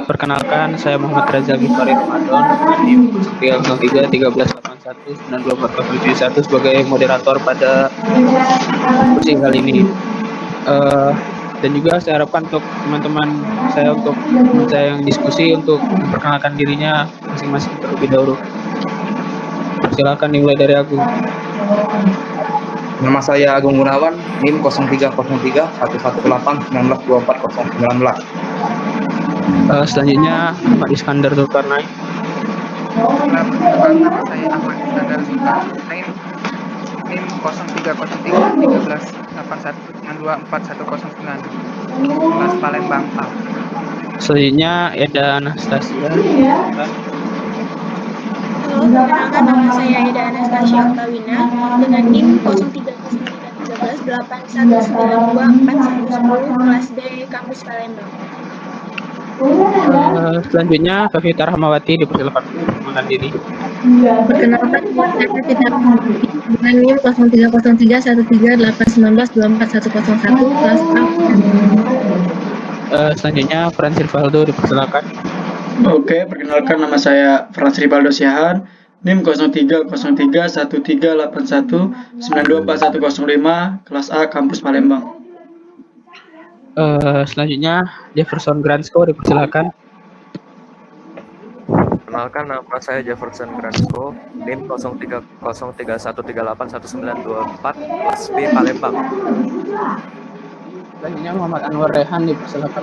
Perkenalkan, saya Muhammad Reza Gifari Ramadan dengan NIM 0303 1381 9240771 sebagai moderator pada diskusi kali ini. Eh, dan juga saya harapkan untuk teman saya yang diskusi untuk memperkenalkan dirinya masing-masing terlebih dahulu. Silakan dimulai dari Agung. Nama saya Agung Gunawan, NIM 0303 118 19 Selanjutnya Ahmad Iskandar Zulkarnain. Perkenalkan, nama saya Ahmad Iskandar Zulkarnain, NIM 0303 13 81 92 4109, kelas Palembang A. Selanjutnya Eda Anastasia. Halo, perkenalkan nama saya Eda Anastasia Oktawina dengan NIM 030313 8192 4110, kelas B, kampus Palembang. Selanjutnya Kavita Rahmawati, dipersilakan memperkenalkan diri. Perkenalkan, saya Vita Rahmawati dengan NIM 0303 13 19 24 101, kelas A. Selanjutnya Frans Rivaldo, dipersilakan. Oke, perkenalkan nama saya Frans Rivaldo Siahaan, NIM 0303 1381 924105, kelas A, kampus Palembang. Selanjutnya Jefferson Gransko, dipersilakan. Perkenalkan, nama saya Jefferson Gransko, NIM 0303138192 kelas B, Palembang. Selanjutnya Muhammad Anwar Rehan, dipersilakan.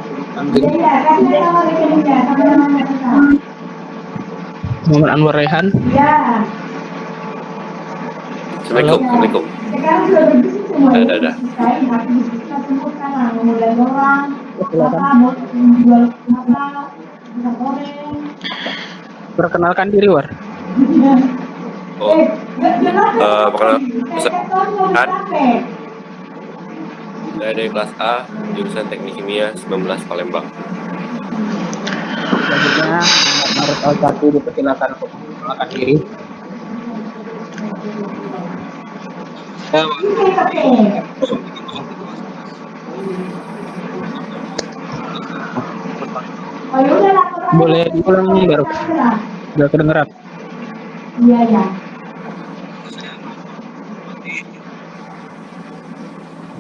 Muhammad Anwar Rehan. Assalamualaikum. Ada. Perkenalkan diri, War. Perkenalkan, saya dari kelas A, jurusan Teknik Kimia 19 Palembang. Selanjutnya Marus Al-Satu, dipersilakan untuk memperkenalkan diri. Boleh diulang nih, baru udah kedengeran. Iya.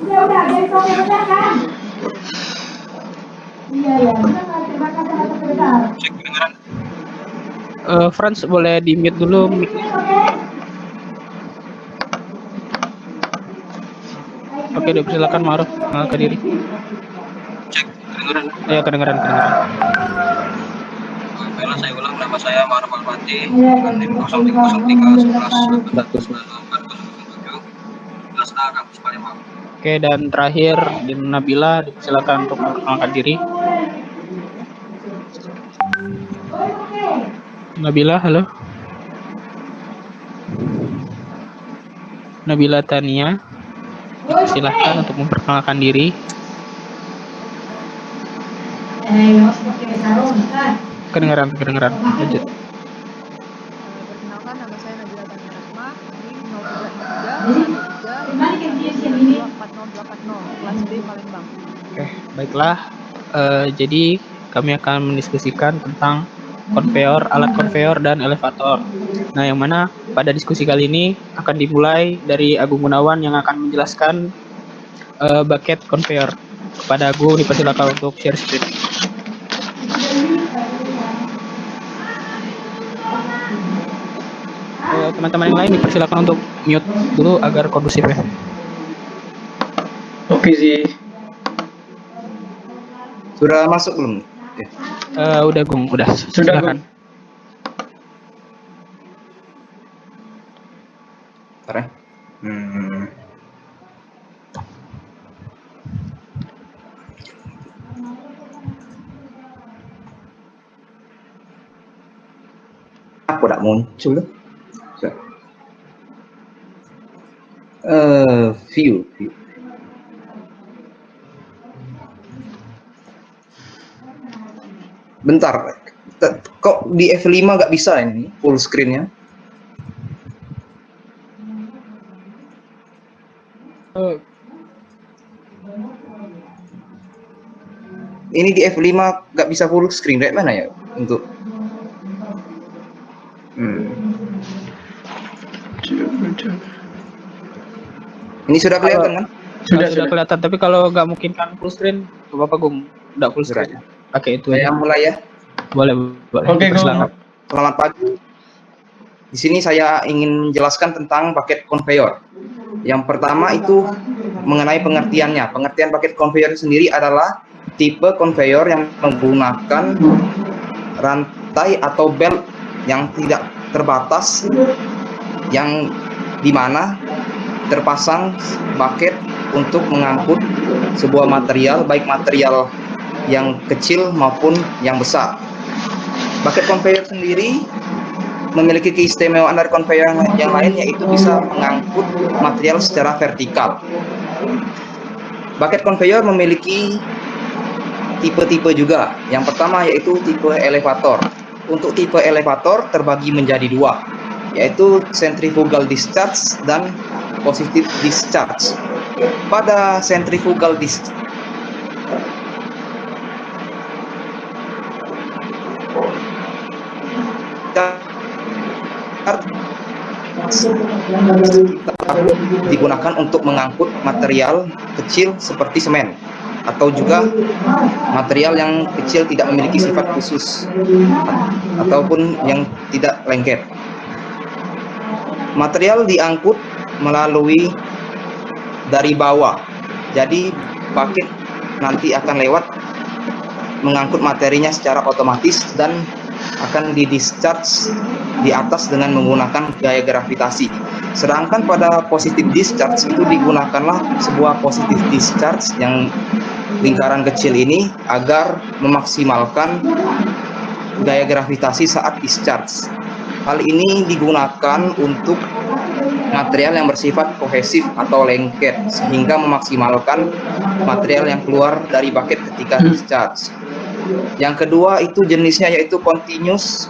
Udah, dari benar kan? Iya, benar. Terima kasih atas sebesar. Frans, boleh di mute dulu mic-nya. Oke, dipersilakan Maruf ke diri. Cek, kedengeran? Ya, kedengeran. Baiklah, saya ulang, nama saya Maruf Alfati dengan NIM 0303 11 kelas A, kampus Palembang. Oke, dan terakhir Nabila, dipersilakan untuk memperkenalkan diri. Nabila, halo. Nabila Tania, silakan untuk memperkenalkan diri. Kedengaran. Lanjut. Perkenalkan, nama saya Nabila Tania Rahma, NIM 0313 4080 kelas B, Palembang. Oke, baiklah. Jadi kami akan mendiskusikan tentang alat konveyor dan elevator. Nah, yang mana pada diskusi kali ini akan dimulai dari Agung Gunawan yang akan menjelaskan bucket konveyor. Kepada Agung, dipersilakan untuk share screen. Teman-teman yang lain dipersilakan untuk mute dulu agar kondusif ya. Oke sih. Sudah masuk belum? Udah Gung, udah. Silakan. Bentar ya. Aku tak muncul. View. Bentar, kok di F5 nggak bisa ini full screen-nya? ini di F5 nggak bisa full screen, kayak mana ya untuk ini sudah kelihatan kan? Sudah kelihatan, tapi kalau nggak mungkin kan full screen, Bapak gue nggak full screen. Oke, itu Saya aja. mulai ya. Boleh. Oke, Silakan. Selamat pagi. Di sini saya ingin menjelaskan tentang paket conveyor. Yang pertama itu mengenai pengertiannya. Pengertian paket conveyor sendiri adalah tipe conveyor yang menggunakan rantai atau belt yang tidak terbatas, yang dimana terpasang bucket untuk mengangkut sebuah material, baik material yang kecil maupun yang besar. Bucket conveyor sendiri memiliki keistimewaan dari conveyor yang lain, yaitu bisa mengangkut material secara vertikal. Bucket conveyor memiliki tipe-tipe juga. Yang pertama yaitu tipe elevator. Untuk tipe elevator terbagi menjadi dua, yaitu centrifugal discharge dan positive discharge. Pada centrifugal discharge digunakan untuk mengangkut material kecil seperti semen, atau juga material yang kecil tidak memiliki sifat khusus ataupun yang tidak lengket. Material diangkut melalui dari bawah, jadi bucket nanti akan lewat mengangkut materinya secara otomatis dan akan di-discharge di atas dengan menggunakan gaya gravitasi. Sedangkan pada positive discharge itu digunakanlah sebuah positive discharge yang lingkaran kecil ini agar memaksimalkan gaya gravitasi saat discharge. Hal ini digunakan untuk material yang bersifat kohesif atau lengket, sehingga memaksimalkan material yang keluar dari bucket ketika discharge. Yang kedua itu jenisnya yaitu continuous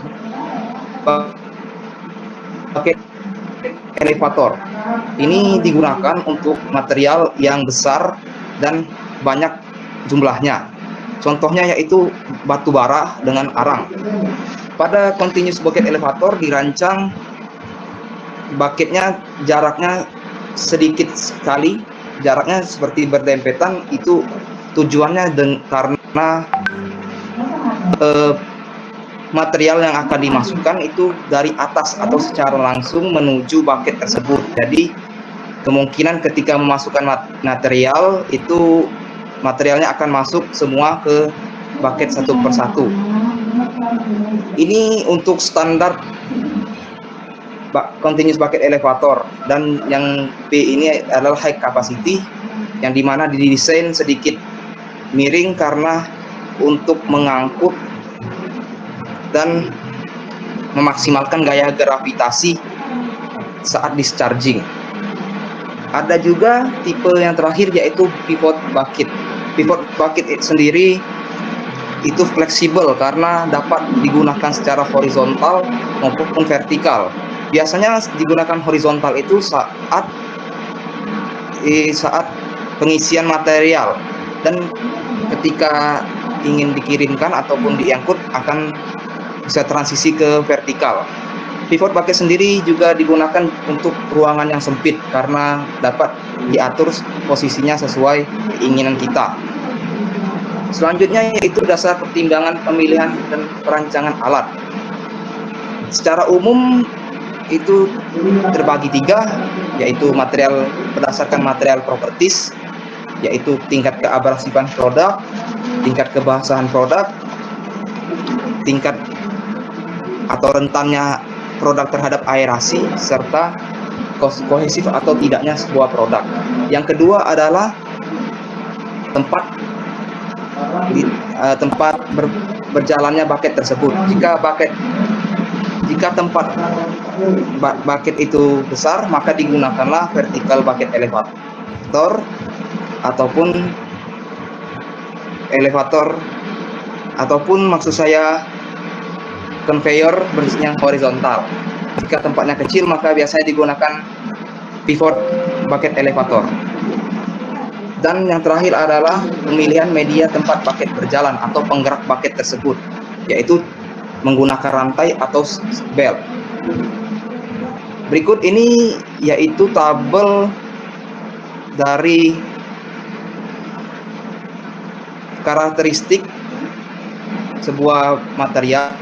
bucket elevator. Ini digunakan untuk material yang besar dan banyak jumlahnya. Contohnya yaitu batu bara dengan arang. Pada continuous bucket elevator dirancang bucketnya jaraknya sedikit sekali, jaraknya seperti berdempetan. Itu tujuannya karena material yang akan dimasukkan itu dari atas atau secara langsung menuju bucket tersebut. Jadi kemungkinan ketika memasukkan material itu materialnya akan masuk semua ke bucket satu persatu. Ini untuk standar continuous bucket elevator, dan yang B ini adalah high capacity, yang dimana didesain sedikit miring karena untuk mengangkut dan memaksimalkan gaya gravitasi saat discharging. Ada juga tipe yang terakhir yaitu pivot bucket. Pivot bucket sendiri itu fleksibel karena dapat digunakan secara horizontal maupun vertikal. Biasanya digunakan horizontal itu saat pengisian material, dan ketika ingin dikirimkan ataupun diangkut akan bisa transisi ke vertikal. Pivot bucket sendiri juga digunakan untuk ruangan yang sempit karena dapat diatur posisinya sesuai keinginan kita. Selanjutnya yaitu dasar pertimbangan pemilihan dan perancangan alat. Secara umum itu terbagi tiga, yaitu material berdasarkan material properties, yaitu tingkat keabrasifan produk, tingkat kebasahan produk, tingkat atau rentannya produk terhadap aerasi, serta kohesif atau tidaknya sebuah produk. Yang kedua adalah tempat berjalannya bucket tersebut. Jika tempat bucket itu besar, maka digunakanlah vertical bucket elevator ataupun maksud saya conveyor yang horizontal. Jika tempatnya kecil, maka biasanya digunakan pivot bucket elevator. Dan yang terakhir adalah pemilihan media tempat paket berjalan atau penggerak paket tersebut, yaitu menggunakan rantai atau belt. Berikut ini yaitu tabel dari karakteristik sebuah material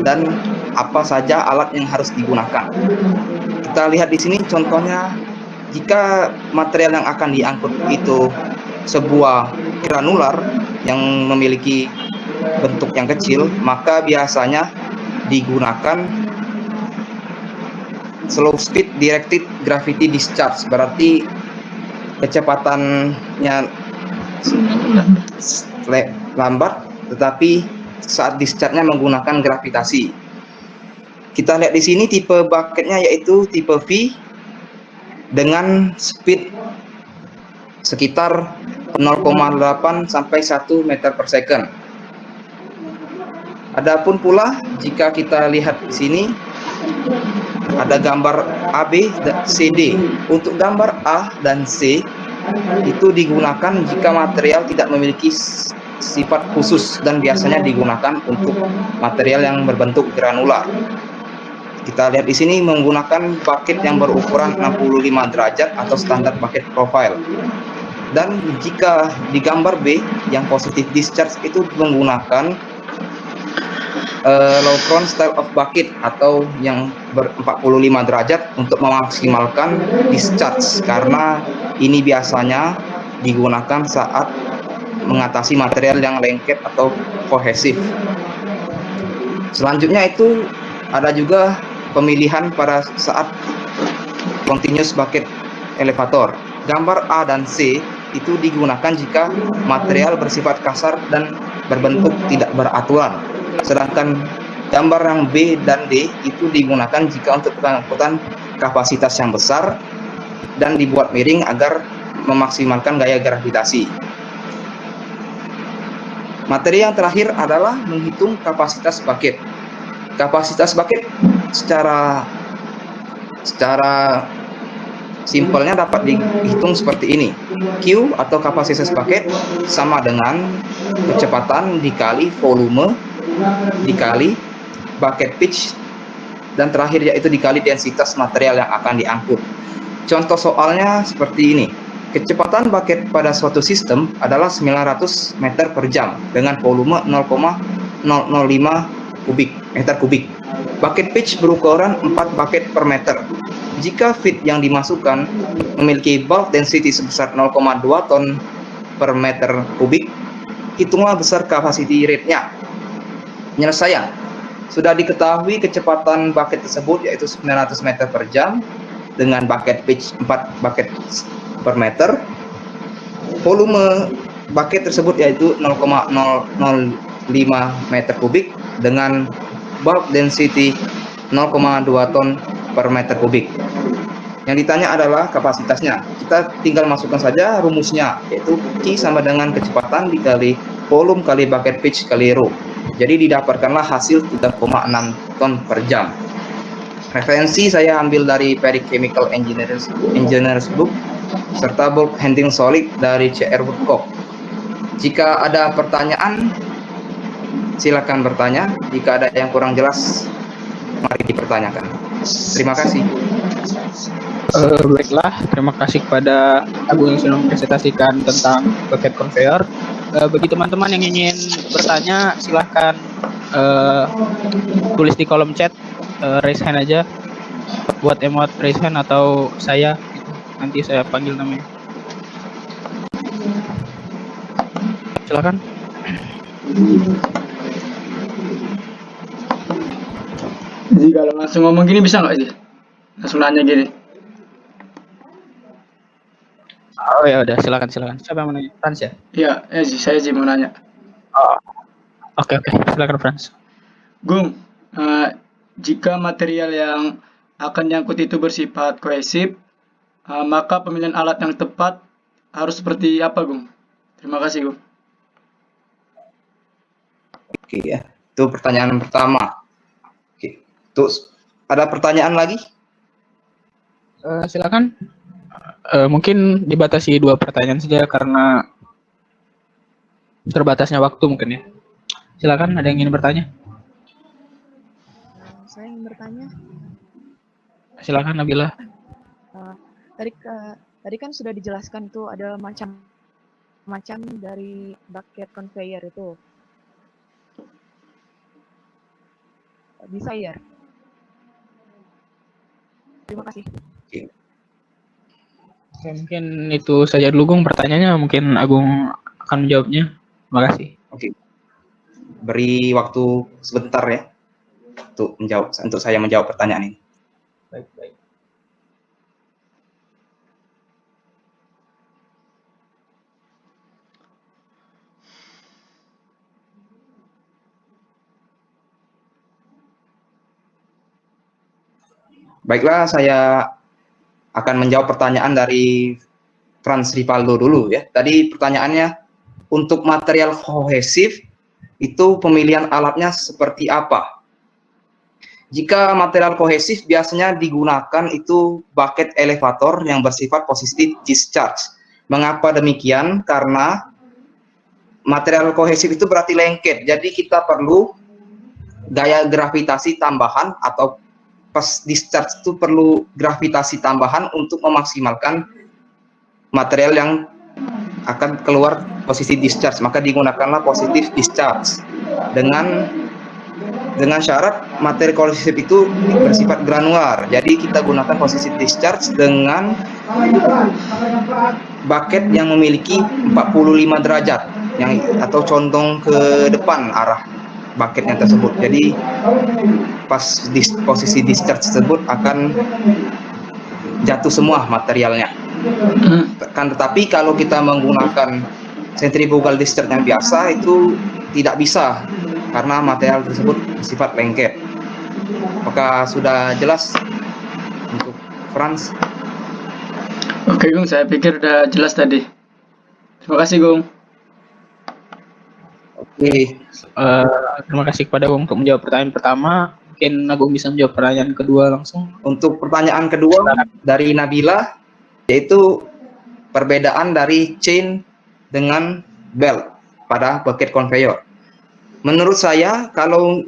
dan apa saja alat yang harus digunakan. Kita lihat di sini contohnya, jika material yang akan diangkut itu sebuah granular yang memiliki bentuk yang kecil, maka biasanya digunakan slow speed directed gravity discharge, berarti kecepatannya lambat, tetapi saat discharge-nya menggunakan gravitasi. Kita lihat di sini tipe bucketnya yaitu tipe V dengan speed sekitar 0,8 sampai 1 meter per second. Adapun pula jika kita lihat di sini ada gambar AB dan CD. Untuk gambar A dan C itu digunakan jika material tidak memiliki sifat khusus dan biasanya digunakan untuk material yang berbentuk granular. Kita lihat di sini menggunakan bucket yang berukuran 65 derajat atau standar bucket profile. Dan jika di gambar B yang positive discharge itu menggunakan low front style of bucket atau yang ber-45 derajat untuk memaksimalkan discharge, karena ini biasanya digunakan saat mengatasi material yang lengket atau kohesif. Selanjutnya itu ada juga pemilihan pada saat continuous bucket elevator. Gambar A dan C itu digunakan jika material bersifat kasar dan berbentuk tidak beraturan. Sedangkan gambar yang B dan D itu digunakan jika untuk pengangkutan kapasitas yang besar dan dibuat miring agar memaksimalkan gaya gravitasi. Materi yang terakhir adalah menghitung kapasitas bucket. Kapasitas bucket secara simpelnya dapat dihitung seperti ini. Q atau kapasitas bucket sama dengan kecepatan dikali volume dikali bucket pitch, dan terakhir yaitu dikali densitas material yang akan diangkut. Contoh soalnya seperti ini. Kecepatan bucket pada suatu sistem adalah 900 meter per jam dengan volume 0,005 meter kubik. Bucket pitch berukuran 4 bucket per meter. Jika feed yang dimasukkan memiliki bulk density sebesar 0,2 ton per meter kubik, hitunglah besar capacity rate-nya. Penyelesaian. Sudah diketahui kecepatan bucket tersebut yaitu 900 meter per jam dengan bucket pitch 4 bucket per meter. Volume bucket tersebut yaitu 0,005 meter kubik dengan bulk density 0,2 ton per meter kubik. Yang ditanya adalah kapasitasnya. Kita tinggal masukkan saja rumusnya, yaitu Q sama dengan kecepatan dikali volume kali bucket pitch kali rho. Jadi didapatkanlah hasil 3,6 ton per jam. Referensi saya ambil dari Perry Chemical Engineers Book serta Bulk Handling Solid dari C.R. Woodcock. Jika ada pertanyaan, silakan bertanya. Jika ada yang kurang jelas, mari dipertanyakan. Terima kasih. Baiklah, terima kasih kepada Agung yang sudah mempresentasikan tentang bucket conveyor. Bagi teman-teman yang ingin bertanya, silahkan tulis di kolom chat, raise hand aja, buat emot raise hand atau saya, nanti saya panggil namanya. Silakan. Jadi kalau langsung ngomong gini bisa nggak sih? Langsung nanya gini. Oh ya udah, silakan. Siapa yang mau nanya? Frans ya? Iya, sih, saya sih mau nanya. Oh. Oke, silakan Frans. Gung, jika material yang akan diangkut itu bersifat kohesif, maka pemilihan alat yang tepat harus seperti apa, Gung? Terima kasih, Gung. Oke ya, itu pertanyaan pertama. Oke, terus ada pertanyaan lagi? Silakan. Mungkin dibatasi 2 pertanyaan saja karena terbatasnya waktu mungkin ya. Silakan, ada yang ingin bertanya? Saya ingin bertanya, Silakan Nabila. tadi kan sudah dijelaskan tuh ada macam-macam dari bucket conveyor itu. Bisa ya? Terima kasih. Oke, mungkin itu saja dulu Gung pertanyaannya, mungkin Agung akan menjawabnya. Terima kasih. Oke. Beri waktu sebentar ya untuk saya menjawab pertanyaan ini. Baik. Baiklah, saya akan menjawab pertanyaan dari Franz Rivaldo dulu ya. Tadi pertanyaannya, untuk material kohesif itu pemilihan alatnya seperti apa? Jika material kohesif biasanya digunakan itu bucket elevator yang bersifat positive discharge. Mengapa demikian? Karena material kohesif itu berarti lengket. Jadi kita perlu gaya gravitasi tambahan atau pas discharge itu perlu gravitasi tambahan untuk memaksimalkan material yang akan keluar posisi discharge, maka digunakanlah positive discharge dengan syarat materi kohesif itu bersifat granular. Jadi kita gunakan posisi discharge dengan bucket yang memiliki 45 derajat atau condong ke depan arah bucketnya tersebut. Jadi pas di posisi discharge tersebut akan jatuh semua materialnya. Tetapi kalau kita menggunakan centrifugal discharge yang biasa itu tidak bisa karena material tersebut bersifat lengket. Apakah sudah jelas untuk Franz? Oke Gung, saya pikir udah jelas tadi. Terima kasih Gung. Oke. Terima kasih kepada Agung untuk menjawab pertanyaan pertama. Mungkin Agung bisa menjawab pertanyaan kedua langsung. Untuk pertanyaan kedua dari Nabila, yaitu perbedaan dari chain dengan belt pada bucket conveyor. Menurut saya, kalau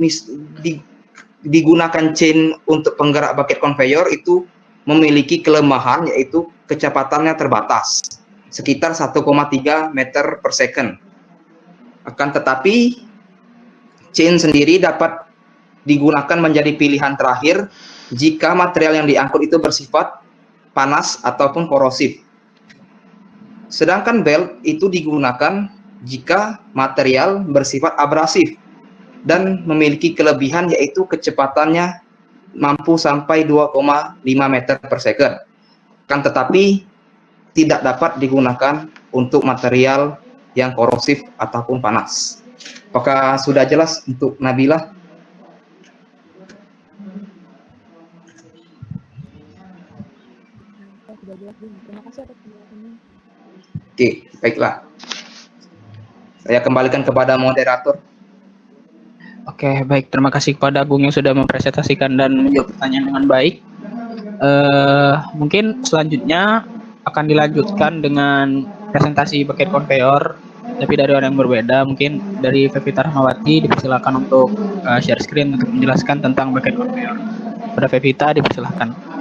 digunakan chain untuk penggerak bucket conveyor itu memiliki kelemahan, yaitu kecepatannya terbatas, sekitar 1,3 meter per second. Akan tetapi, chain sendiri dapat digunakan menjadi pilihan terakhir jika material yang diangkut itu bersifat panas ataupun korosif. Sedangkan belt itu digunakan jika material bersifat abrasif dan memiliki kelebihan, yaitu kecepatannya mampu sampai 2,5 meter per second. Kan tetapi tidak dapat digunakan untuk material yang korosif ataupun panas. Apakah sudah jelas untuk Nabila? Sudah jelas, Bung. Terima kasih atas penjelasannya. Oke, baiklah. Saya kembalikan kepada moderator. Oke, baik. Terima kasih kepada Agung yang sudah mempresentasikan dan menjawab pertanyaan dengan baik. Mungkin selanjutnya akan dilanjutkan dengan presentasi bucket conveyor, tapi dari orang yang berbeda. Mungkin dari Fevita Rahmawati dipersilakan untuk share screen untuk menjelaskan tentang bucket conveyor. Pada Fevita dipersilakan.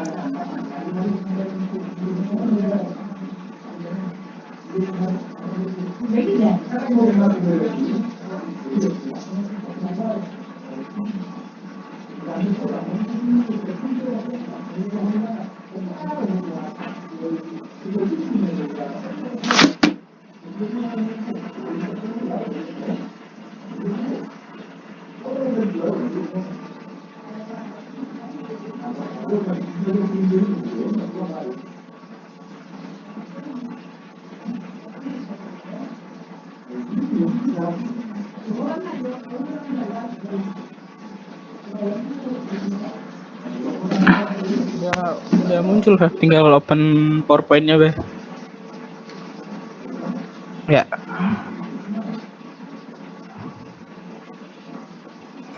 Udah muncul, tinggal open PowerPoint-nya, Be. Ya.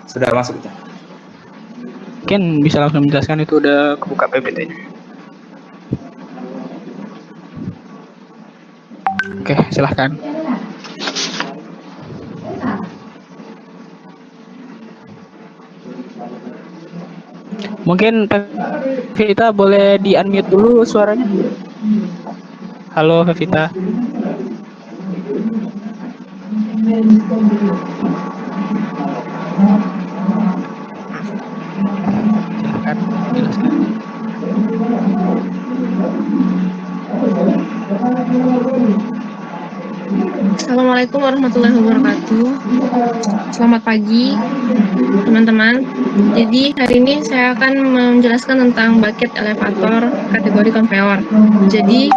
Sudah masuk. Mungkin bisa langsung menjelaskan, itu udah kebuka PPT-nya. Oke, silahkan. Mungkin Pevita boleh di-unmute dulu suaranya. Halo Pevita. Silahkan jelaskan. Assalamualaikum warahmatullahi wabarakatuh. Selamat pagi, teman-teman. Jadi hari ini saya akan menjelaskan tentang bucket elevator kategori conveyor. Jadi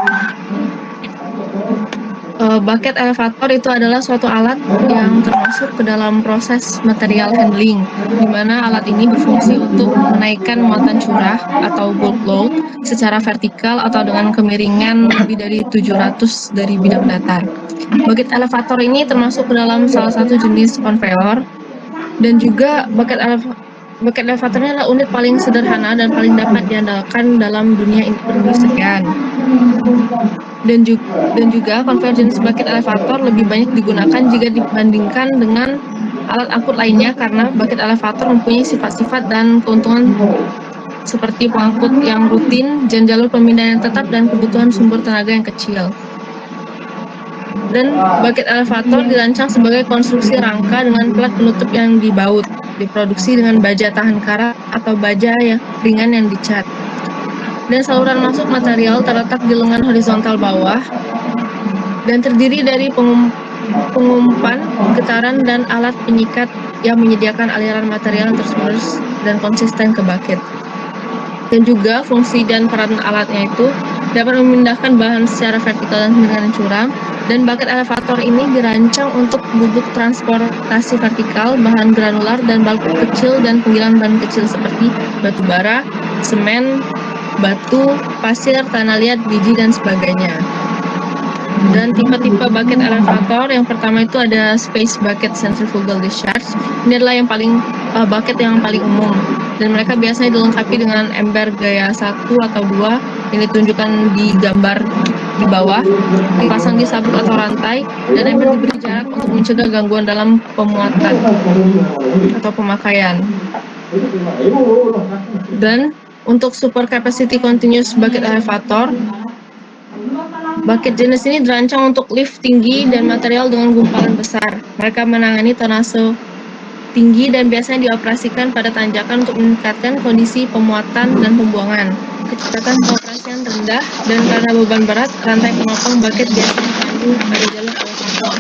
bucket elevator itu adalah suatu alat yang termasuk ke dalam proses material handling, di mana alat ini berfungsi untuk menaikkan muatan curah atau bulk load secara vertikal atau dengan kemiringan lebih dari 700 dari bidang datar. Bucket elevator ini termasuk ke dalam salah satu jenis conveyor, dan juga bucket elevator ini adalah unit paling sederhana dan paling dapat diandalkan dalam dunia perindustrian. Dan juga conveyor jenis bucket elevator lebih banyak digunakan jika dibandingkan dengan alat angkut lainnya, karena bucket elevator mempunyai sifat-sifat dan keuntungan seperti pengangkut yang rutin, dan jalur pemindahan yang tetap, dan kebutuhan sumber tenaga yang kecil. Dan bucket elevator dirancang sebagai konstruksi rangka dengan plat penutup yang dibaut, diproduksi dengan baja tahan karat atau baja yang ringan yang dicat. Dan saluran masuk material terletak di lengan horizontal bawah dan terdiri dari pengumpan, getaran, dan alat penyikat yang menyediakan aliran material yang terus-menerus dan konsisten ke bucket. Dan juga fungsi dan peran alatnya itu dapat memindahkan bahan secara vertikal dan kemiringan curam. Dan bucket elevator ini dirancang untuk bubuk transportasi vertikal, bahan granular, dan balok kecil, dan penggilingan bahan kecil seperti batu bara, semen, batu, pasir, tanah liat, biji, dan sebagainya. Dan tipe-tipe bucket elevator, yang pertama itu ada space bucket centrifugal discharge. Ini adalah yang paling bucket yang paling umum, dan mereka biasanya dilengkapi dengan ember gaya 1 atau 2 yang ditunjukkan di gambar di bawah, dipasang di sabuk atau rantai, dan ember diberi jarak untuk mencegah gangguan dalam pemuatan atau pemakaian. Dan untuk super capacity continuous bucket elevator, bucket jenis ini dirancang untuk lift tinggi dan material dengan gumpalan besar. Mereka menangani tonase tinggi dan biasanya dioperasikan pada tanjakan untuk meningkatkan kondisi pemuatan dan pembuangan. Kecepatan pengoperasian rendah, dan karena beban berat, rantai penopang bucket biasanya dipandu pada jalur elevator.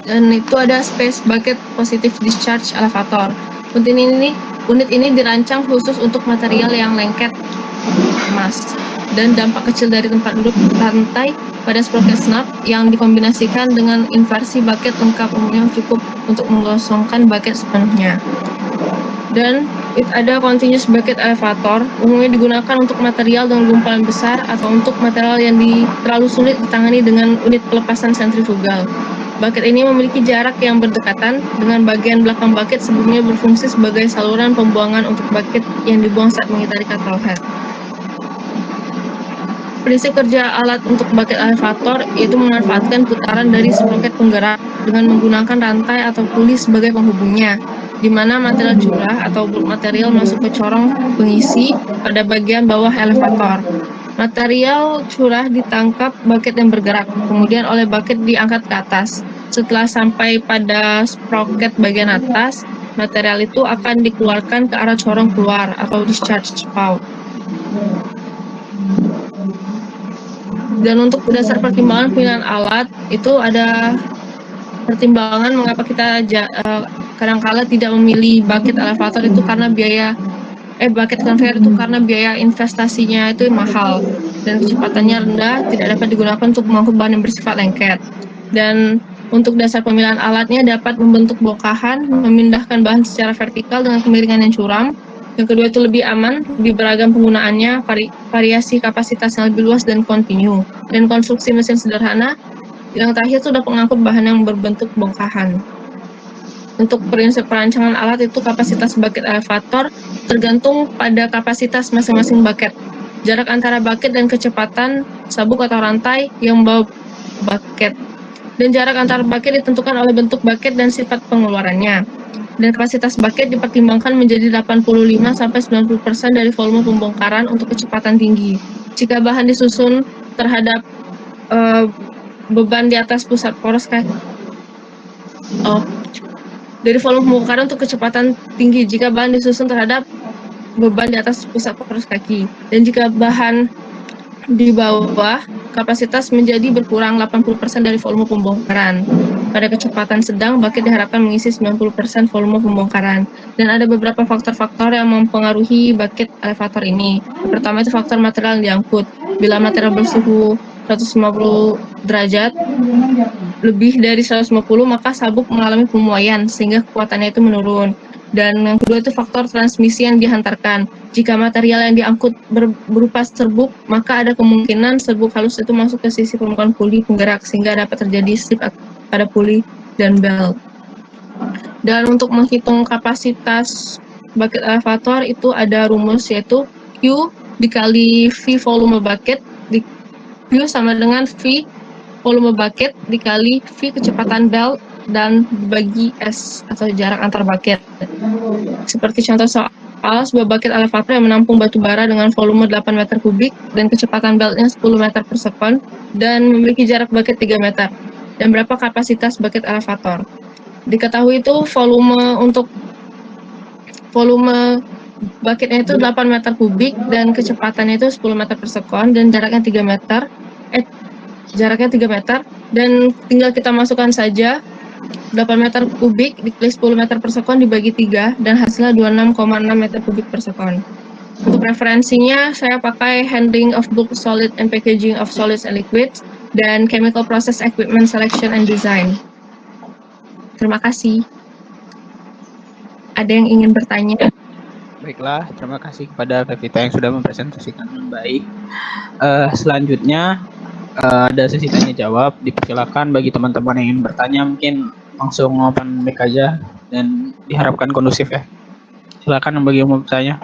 Dan itu ada space bucket positive discharge elevator. Unit ini dirancang khusus untuk material yang lengket emas, dan dampak kecil dari tempat duduk rantai pada sprocket snap yang dikombinasikan dengan inversi bucket lengkap umumnya cukup untuk mengosongkan bucket sepenuhnya. Dan ada continuous bucket elevator, umumnya digunakan untuk material dengan gumpalan besar atau untuk material yang terlalu sulit ditangani dengan unit pelepasan sentrifugal. Bucket ini memiliki jarak yang berdekatan dengan bagian belakang bucket, sebelumnya berfungsi sebagai saluran pembuangan untuk bucket yang dibuang saat mengitari cutter head. Prinsip kerja alat untuk bucket elevator yaitu memanfaatkan putaran dari sprocket penggerak dengan menggunakan rantai atau puli sebagai penghubungnya, di mana material curah atau bulk material masuk ke corong pengisi pada bagian bawah elevator. Material curah ditangkap bucket yang bergerak, kemudian oleh bucket diangkat ke atas. Setelah sampai pada sprocket bagian atas, material itu akan dikeluarkan ke arah corong keluar atau discharge spout. Dan untuk berdasar pertimbangan pilihan alat, itu ada pertimbangan mengapa kita kadangkala tidak memilih bucket elevator itu karena bucket conveyor itu karena biaya investasinya itu mahal dan kecepatannya rendah, tidak dapat digunakan untuk mengangkut bahan yang bersifat lengket. Dan untuk dasar pemilihan alatnya dapat membentuk bongkahan, memindahkan bahan secara vertikal dengan kemiringan yang curam. Yang kedua itu lebih aman, lebih beragam penggunaannya, variasi kapasitas yang lebih luas dan kontinu, dan konstruksi mesin sederhana. Yang terakhir itu ada pengangkut bahan yang berbentuk bongkahan. Untuk prinsip perancangan alat itu kapasitas bucket elevator tergantung pada kapasitas masing-masing bucket. Jarak antara bucket dan kecepatan sabuk atau rantai yang membawa bucket. Dan jarak antar bucket ditentukan oleh bentuk bucket dan sifat pengeluarannya. Dan kapasitas bucket dipertimbangkan menjadi 85-90% dari volume pembongkaran untuk kecepatan tinggi. Jika bahan disusun terhadap beban di atas pusat poros kaki, dari volume pembongkaran untuk kecepatan tinggi jika bahan disusun terhadap beban di atas pusat poros kaki. Dan jika bahan di bawah, kapasitas menjadi berkurang 80% dari volume pembongkaran. Pada kecepatan sedang, bucket diharapkan mengisi 90% volume pembongkaran. Dan ada beberapa faktor-faktor yang mempengaruhi bucket elevator ini. Pertama itu faktor material yang diangkut. Bila material bersuhu 150 derajat, lebih dari 150, maka sabuk mengalami pemuaian, sehingga kekuatannya itu menurun. Dan yang kedua itu faktor transmisi yang dihantarkan. Jika material yang diangkut berupa serbuk, maka ada kemungkinan serbuk halus itu masuk ke sisi permukaan puli penggerak, sehingga dapat terjadi slip pada puli dan belt. Dan untuk menghitung kapasitas bucket elevator itu ada rumus, yaitu Q dikali V volume bucket, Q sama dengan V volume bucket dikali V kecepatan belt dan dibagi S atau jarak antar bucket. Seperti contoh soal, sebuah bucket elevator yang menampung batu bara dengan volume 8 meter kubik dan kecepatan beltnya 10 meter per sekon dan memiliki jarak bucket 3 meter. Dan berapa kapasitas bucket elevator? Diketahui itu volume bucketnya itu 8 meter kubik dan kecepatannya itu 10 meter per sekon dan jaraknya 3 meter. Jaraknya 3 meter dan tinggal kita masukkan saja 8 meter kubik dikali 10 meter per sekon dibagi 3 dan hasilnya 26,6 meter kubik per sekon. Untuk referensinya saya pakai Handling of Bulk Solid and Packaging of Solids and Liquids dan Chemical Process Equipment Selection and Design. Terima kasih. Ada yang ingin bertanya? Baiklah, terima kasih kepada Pevita yang sudah mempresentasikan dengan baik. Selanjutnya ada sesi tanya jawab. Dipersilakan bagi teman-teman yang ingin bertanya, mungkin langsung open mic aja dan diharapkan kondusif ya. Silakan bagi yang mau bertanya.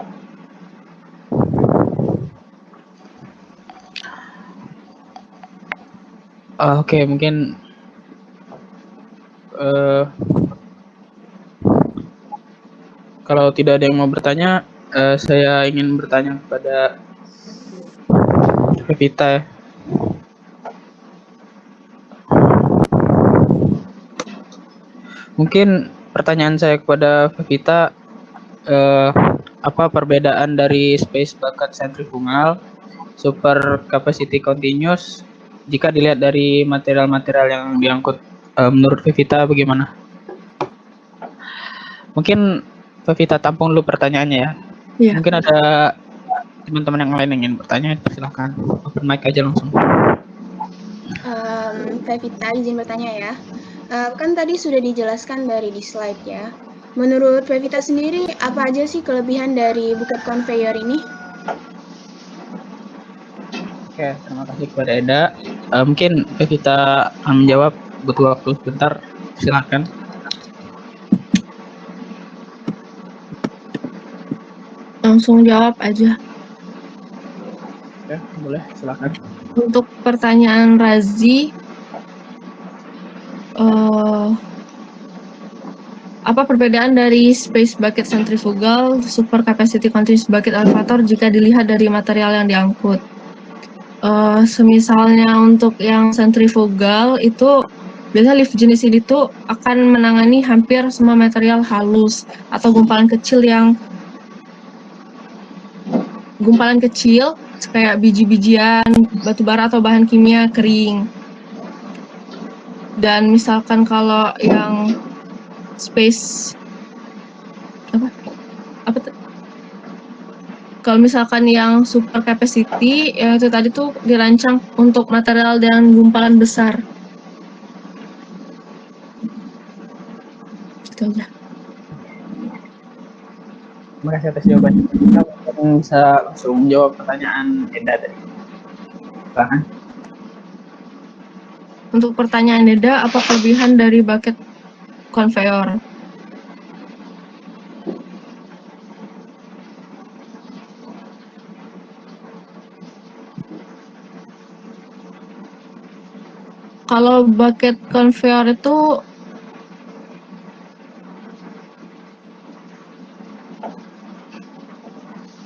Oke, mungkin kalau tidak ada yang mau bertanya, saya ingin bertanya kepada Pevita ya. Mungkin pertanyaan saya kepada Pevita, apa perbedaan dari space bucket centrifugal, super capacity continuous, jika dilihat dari material-material yang diangkut, menurut Pevita bagaimana? Mungkin Pevita tampung dulu pertanyaannya ya. Iya. Mungkin ada teman-teman yang lain yang ingin bertanya, silakan open mic aja langsung. Pevita izin bertanya ya. Kan tadi sudah dijelaskan dari di slide ya. Menurut Pevita sendiri, apa aja sih kelebihan dari bucket conveyor ini? Oke, terima kasih kepada Eda. Mungkin Pevita akan menjawab, butuh waktu sebentar, silakan. Langsung jawab aja. Oke, boleh, silakan. Untuk pertanyaan Razi, apa perbedaan dari space bucket centrifugal, super capacity continuous bucket elevator jika dilihat dari material yang diangkut? Semisalnya untuk yang centrifugal itu biasanya lift jenis ini tuh akan menangani hampir semua material halus atau gumpalan kecil kayak biji-bijian, batu bara atau bahan kimia kering. Dan misalkan kalau yang space kalau misalkan yang super capacity ya itu tadi tuh dirancang untuk material dengan gumpalan besar. Itu aja. Terima kasih atas jawabannya. Kita bisa langsung menjawab pertanyaan Eda tadi. Silakan. Untuk pertanyaan Eda, apa kelebihan dari bucket conveyor? Kalau bucket conveyor itu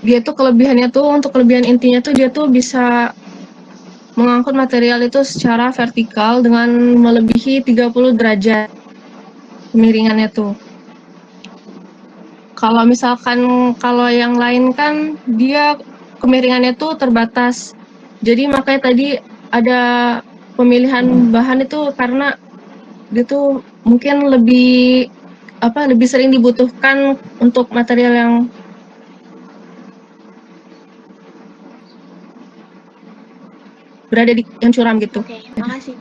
dia tuh kelebihannya tuh, untuk kelebihan intinya tuh dia tuh bisa mengangkut material itu secara vertikal dengan melebihi 30 derajat kemiringannya tuh. Kalau misalkan kalau yang lain kan dia kemiringannya tuh terbatas. Jadi makanya tadi ada pemilihan bahan itu karena dia tuh mungkin lebih lebih sering dibutuhkan untuk material yang berada di yang curam gitu. Oke, makasih.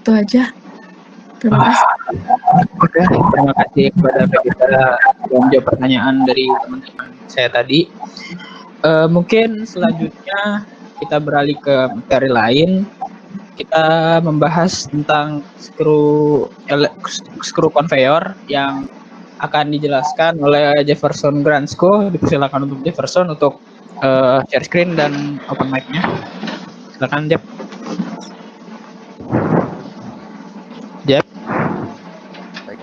Itu aja. Terima kasih. Oke, terima kasih kepada Pevita yang menjawab pertanyaan dari teman-teman saya tadi. Mungkin selanjutnya kita beralih ke materi lain. Kita membahas tentang skru conveyor yang akan dijelaskan oleh Jefferson Gransko. Dipersilakan untuk Jefferson untuk share screen dan open mic-nya. Silakan, Jeff. Jeff. Baik.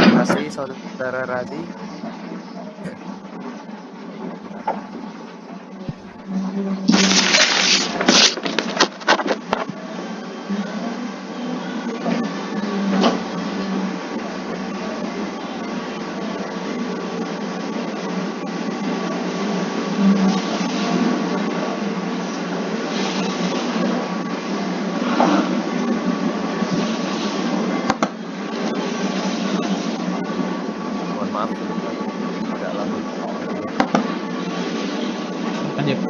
Terima kasih Saudara Radi. Mohon maaf agak lama. Silakan, Jeff.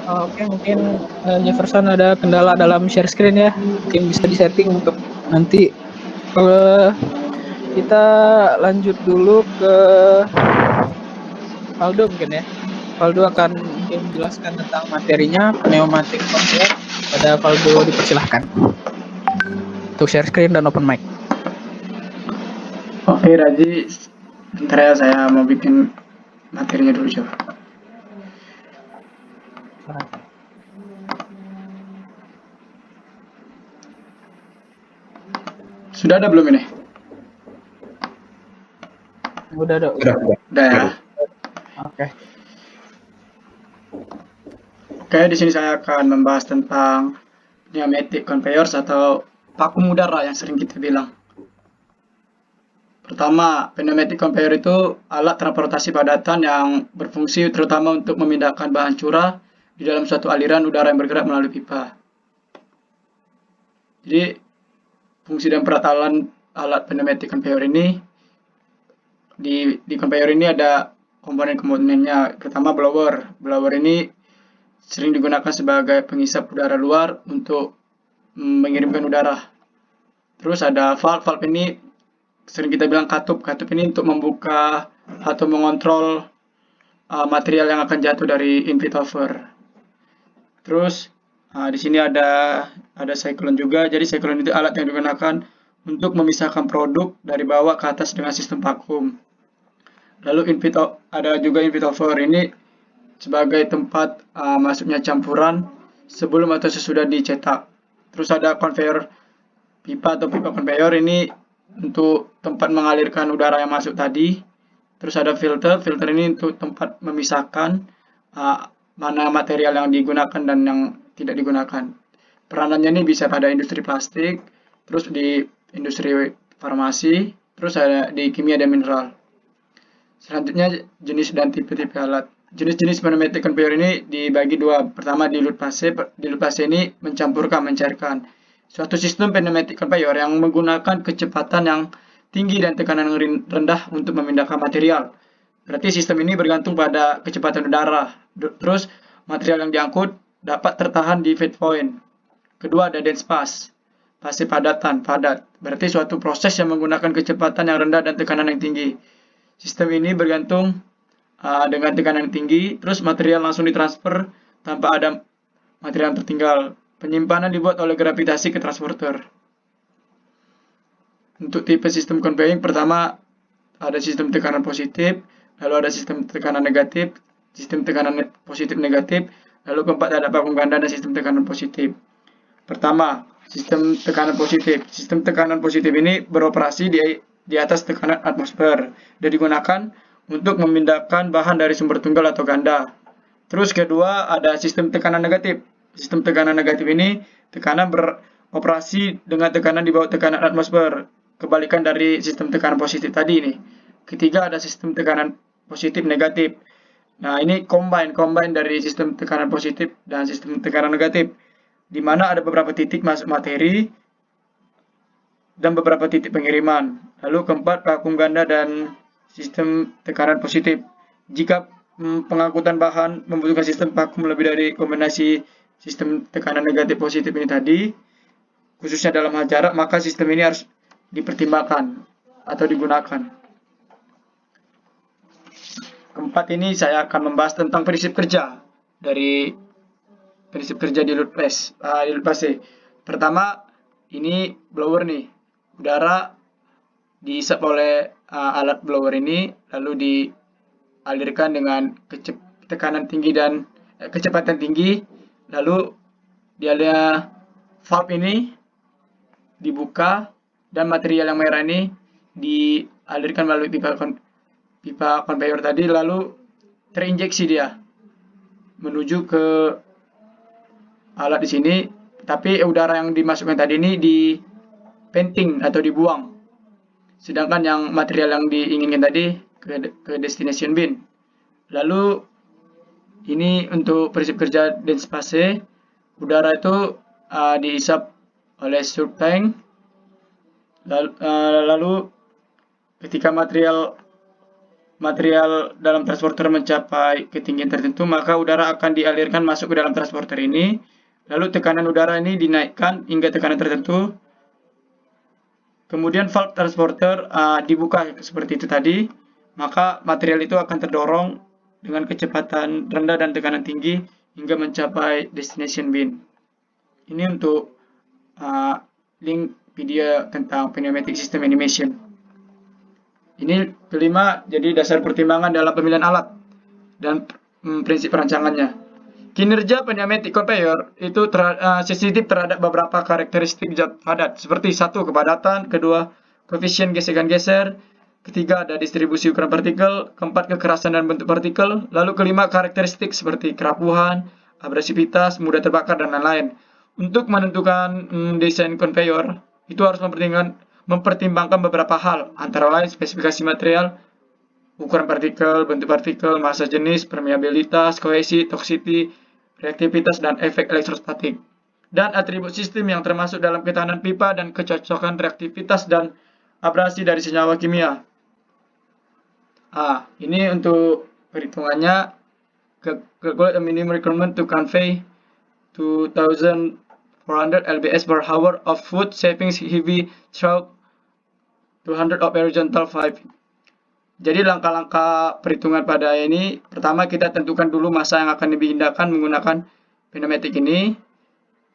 Oke, mungkin Jefferson ada kendala dalam share screen ya. Mungkin bisa disetting untuk nanti. Kita lanjut dulu ke Valdo mungkin ya. Valdo akan mungkin menjelaskan tentang materinya pneumatic conveyor. Pada Valdo dipersilahkan untuk share screen dan open mic. Oke, Raji, bentar ya, saya mau bikin materinya dulu coba. Sudah ada belum ini? Udah. Udah ya. Oke. Oke, di sini saya akan membahas tentang pneumatic conveyors atau vakum udara yang sering kita bilang. Pertama, pneumatic conveyor itu alat transportasi padatan yang berfungsi terutama untuk memindahkan bahan curah di dalam suatu aliran udara yang bergerak melalui pipa. Jadi, fungsi dan peralatan alat pneumatic conveyor ini, di conveyor ini ada komponen-komponennya. Pertama, blower. Blower ini sering digunakan sebagai pengisap udara luar untuk mengirimkan udara. Terus ada valve. Valve ini sering kita bilang katup. Katup ini untuk membuka atau mengontrol material yang akan jatuh dari infit over. Terus di sini ada cyclone juga. Jadi cyclone itu alat yang digunakan untuk memisahkan produk dari bawah ke atas dengan sistem vakum. Lalu ada juga infit over ini sebagai tempat masuknya campuran sebelum atau sesudah dicetak. Terus ada conveyor pipa atau pipa conveyor ini untuk tempat mengalirkan udara yang masuk tadi. Terus ada filter. Filter ini untuk tempat memisahkan mana material yang digunakan dan yang tidak digunakan. Peranannya ini bisa pada industri plastik, terus di industri farmasi, terus ada di kimia dan mineral. Selanjutnya jenis dan tipe-tipe alat. Jenis-jenis pneumatic conveyor ini dibagi dua. Pertama, dilute phase. Dilute phase ini mencampurkan, mencairkan. Suatu sistem pneumatic conveyor yang menggunakan kecepatan yang tinggi dan tekanan yang rendah untuk memindahkan material. Berarti sistem ini bergantung pada kecepatan udara. Terus material yang diangkut dapat tertahan di feed point. Kedua ada dense pass. Fase padatan, padat. Berarti suatu proses yang menggunakan kecepatan yang rendah dan tekanan yang tinggi. Sistem ini bergantung dengan tekanan yang tinggi, terus material langsung ditransfer tanpa ada material yang tertinggal. Penyimpanan dibuat oleh gravitasi ke transporter. Untuk tipe sistem conveying, pertama ada sistem tekanan positif, lalu ada sistem tekanan negatif, sistem tekanan positif negatif, lalu keempat ada vakum ganda dan sistem tekanan positif. Pertama, sistem tekanan positif. Sistem tekanan positif ini beroperasi di atas tekanan atmosfer dan digunakan untuk memindahkan bahan dari sumber tunggal atau ganda. Terus kedua ada sistem tekanan negatif. Sistem tekanan negatif ini tekanan beroperasi dengan tekanan di bawah tekanan atmosfer. Kebalikan dari sistem tekanan positif tadi ini. Ketiga ada sistem tekanan positif negatif. Nah, ini combine dari sistem tekanan positif dan sistem tekanan negatif, di mana ada beberapa titik masuk materi dan beberapa titik pengiriman. Lalu keempat, vakum ganda dan sistem tekanan positif. Jika pengangkutan bahan membutuhkan sistem vakum lebih dari kombinasi sistem tekanan negatif positif ini tadi, khususnya dalam hal jarak, maka sistem ini harus dipertimbangkan atau digunakan. Keempat ini saya akan membahas tentang prinsip kerja dari prinsip kerja dilute phase. Pertama, ini blower nih. Udara diisap oleh alat blower ini, lalu dialirkan dengan tekanan tinggi dan kecepatan tinggi, lalu dialirkan valve ini dibuka dan material yang merah ini dialirkan melalui pipa conveyor tadi, lalu terinjeksi dia menuju ke alat di sini, tapi udara yang dimasukkan tadi ini dipenting atau dibuang. Sedangkan yang material yang diinginkan tadi ke destination bin. Lalu ini untuk prinsip kerja dense phase, udara itu diisap oleh surge tank. Lalu ketika material dalam transporter mencapai ketinggian tertentu, maka udara akan dialirkan masuk ke dalam transporter ini. Lalu tekanan udara ini dinaikkan hingga tekanan tertentu. Kemudian valve transporter dibuka seperti itu tadi, maka material itu akan terdorong dengan kecepatan rendah dan tekanan tinggi hingga mencapai destination bin. Ini untuk link video tentang pneumatic system animation. Ini kelima, jadi dasar pertimbangan dalam pemilihan alat dan prinsip perancangannya. Kinerja pneumatic conveyor itu sensitif terhadap beberapa karakteristik zat padat, seperti satu, kepadatan, kedua, koefisien gesekan-geser, ketiga, ada distribusi ukuran partikel, keempat, kekerasan dan bentuk partikel, lalu kelima, karakteristik seperti kerapuhan, abrasivitas, mudah terbakar, dan lain-lain. Untuk menentukan desain conveyor, itu harus mempertimbangkan beberapa hal, antara lain spesifikasi material, ukuran partikel, bentuk partikel, massa jenis, permeabilitas, kohesi, toksiti, reaktivitas, dan efek elektrostatik. Dan atribut sistem yang termasuk dalam ketahanan pipa dan kecocokan reaktivitas dan abrasi dari senyawa kimia. Ini untuk perhitungannya. Calculate a minimum requirement to convey 2,400 lbs per hour of food savings heavy through 200 of horizontal pipe. Jadi langkah-langkah perhitungan pada ini, pertama kita tentukan dulu massa yang akan dipindahkan menggunakan pneumatic ini,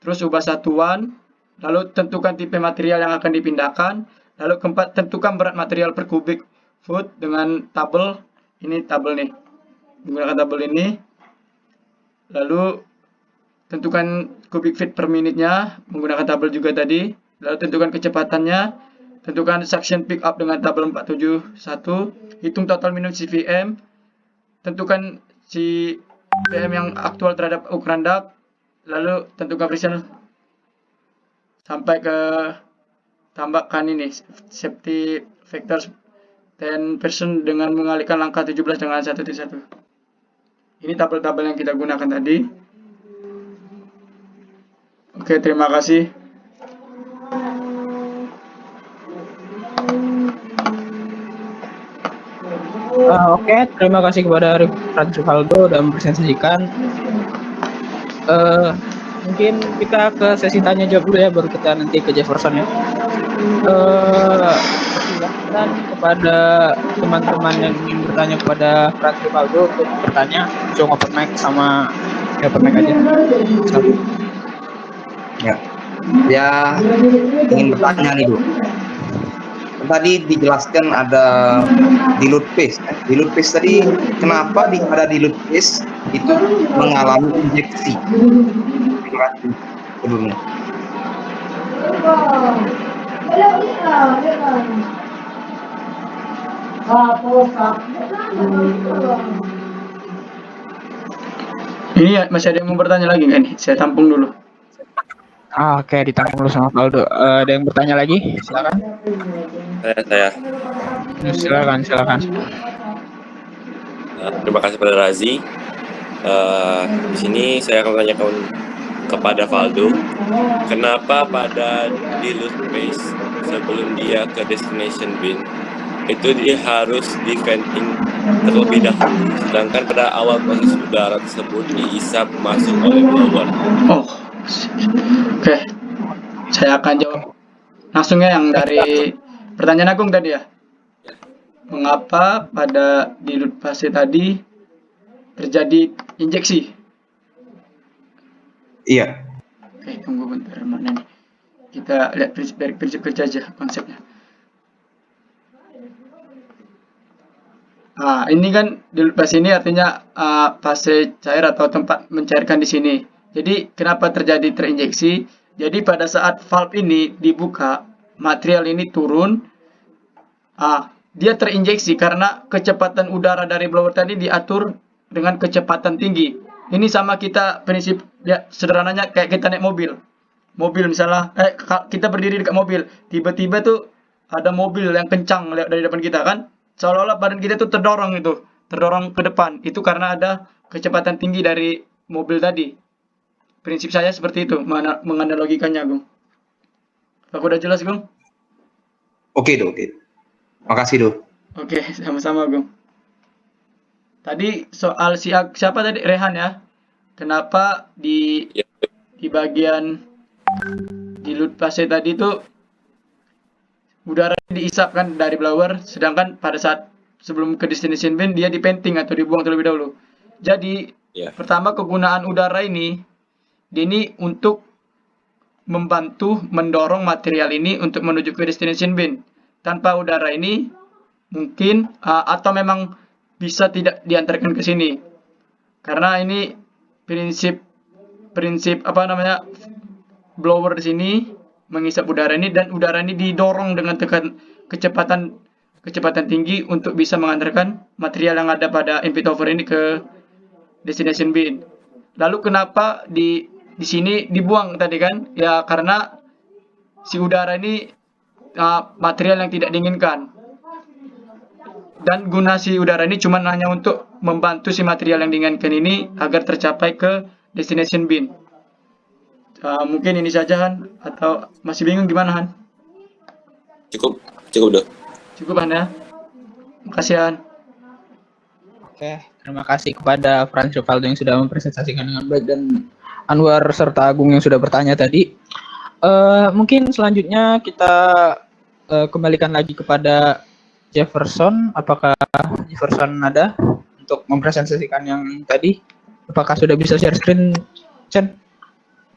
terus ubah satuan, lalu tentukan tipe material yang akan dipindahkan, lalu keempat tentukan berat material per kubik foot dengan tabel, ini tabel nih, menggunakan tabel ini, lalu tentukan kubik feet per menitnya menggunakan tabel juga tadi, lalu tentukan kecepatannya, tentukan suction pick up dengan tabel 471, hitung total minum CVM, tentukan si PM yang aktual terhadap ukuran duct, lalu tentukan friction sampai ke tambahkan ini safety factor 10% dengan mengalihkan langkah 17 dengan 1.1. Ini tabel-tabel yang kita gunakan tadi. Oke, terima kasih. Oke, terima kasih kepada Franz Rivaldo sudah mempresentasikan. Mungkin kita ke sesi tanya jawab dulu ya, baru kita nanti ke Jefferson ya. Silakan kepada teman-teman yang ingin bertanya kepada Franz Rivaldo untuk bertanya, langsung open mic sama open mic aja. Ya, ingin bertanya nih, Bu. Tadi dijelaskan ada dilute paste. Dilute paste tadi, kenapa pada dilute paste itu mengalami injeksi? Terima kasih sebelumnya. Ini ya, masih ada yang mau bertanya lagi nggak nih? Saya tampung dulu. Oke, ditampung dulu sama Valdo. Ada yang bertanya lagi? Silakan. Saya. Silakan. Terima kasih pada Razi. Di sini saya akan menanyakan kepada Valdo, kenapa pada dilute paste sebelum dia ke destination bin itu dia harus di venting terlebih dahulu, sedangkan pada awal proses udara tersebut diisap masuk oleh blower. Oke, saya akan jawab langsungnya yang dari pertanyaan Agung tadi ya. Mengapa pada dilute paste tadi terjadi injeksi? Iya. Oke, tunggu bentar mana nih. Kita lihat prinsip kerja aja konsepnya. Ini kan dilute paste ini artinya fase cair atau tempat mencairkan di sini. Jadi kenapa terjadi terinjeksi? Jadi pada saat valve ini dibuka, material ini turun, dia terinjeksi karena kecepatan udara dari blower tadi diatur dengan kecepatan tinggi. Ini sama kita prinsip ya sederhananya kayak kita naik mobil. Mobil misalnya, kita berdiri dekat mobil, tiba-tiba tuh ada mobil yang kencang dari depan kita kan, seolah-olah badan kita tuh terdorong ke depan. Itu karena ada kecepatan tinggi dari mobil tadi. Prinsip saya seperti itu, menganalogikannya, Gung. Aku udah jelas, Gung? Oke. Makasih, Do. Oke, sama-sama, Gung. Tadi soal siapa tadi? Rehan ya. Kenapa di bagian dilute paste tadi tuh udara diisap kan dari blower, sedangkan pada saat sebelum ke destination bin dia dipenting atau dibuang terlebih dahulu. Jadi pertama kegunaan udara ini untuk membantu mendorong material ini untuk menuju ke destination bin. Tanpa udara ini mungkin atau memang bisa tidak diantarkan ke sini. Karena ini prinsip blower di sini mengisap udara ini, dan udara ini didorong dengan kecepatan tinggi untuk bisa mengantarkan material yang ada pada input over ini ke destination bin. Lalu kenapa di sini dibuang tadi kan? Ya karena si udara ini material yang tidak diinginkan. Dan guna si udara ini cuma hanya untuk membantu si material yang diinginkan ini agar tercapai ke destination bin. Mungkin ini saja, Han, atau masih bingung gimana, Han? Cukup dong. Cukup, Han, ya. Makasih, Han. Oke, terima kasih kepada Franz Rivaldo yang sudah mempresentasikan dengan baik, dan Anwar serta Agung yang sudah bertanya tadi. Mungkin selanjutnya kita kembalikan lagi kepada Jefferson. Apakah Jefferson ada untuk mempresentasikan yang tadi? Apakah sudah bisa share screen, Chen?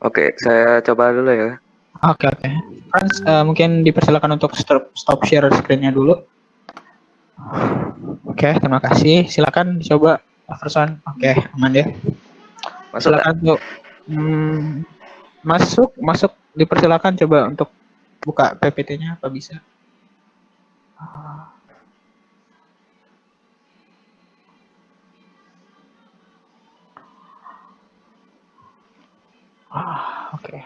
Oke, saya coba dulu ya. Oke. Franz, mungkin dipersilakan untuk stop share screen-nya dulu. Oke, terima kasih. Silakan dicoba, Jefferson. Oke, aman ya. Silakan untuk masuk. Dipersilakan coba untuk buka PPT-nya, apa bisa? Oke.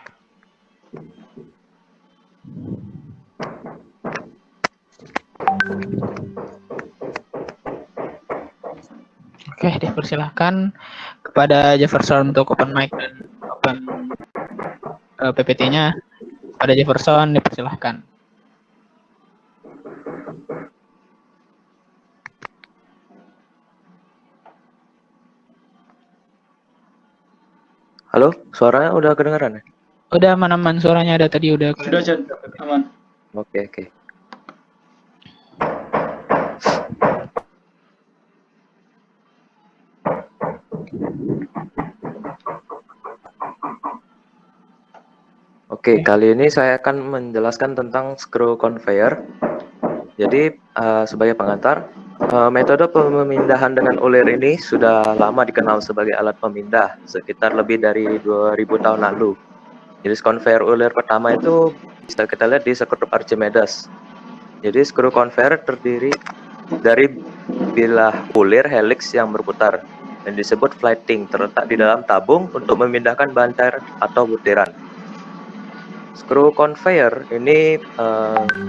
Oke, dipersilahkan kepada Jefferson untuk open mic dan open PPT-nya. Pada Jefferson dipersilahkan. Halo, suaranya udah kedengaran ya? Udah aman-aman, suaranya ada tadi udah. Sudah, Chan. Aman. Oke. Oke, kali ini saya akan menjelaskan tentang screw conveyor. Jadi, sebagai pengantar, metode pemindahan dengan ulir ini sudah lama dikenal sebagai alat pemindah, sekitar lebih dari 2000 tahun lalu. Jenis conveyor ulir pertama itu bisa kita lihat di skru Archimedes. Jadi, screw conveyor terdiri dari bilah ulir helix yang berputar dan disebut flighting, terletak di dalam tabung untuk memindahkan bahan cair atau butiran. Screw conveyor ini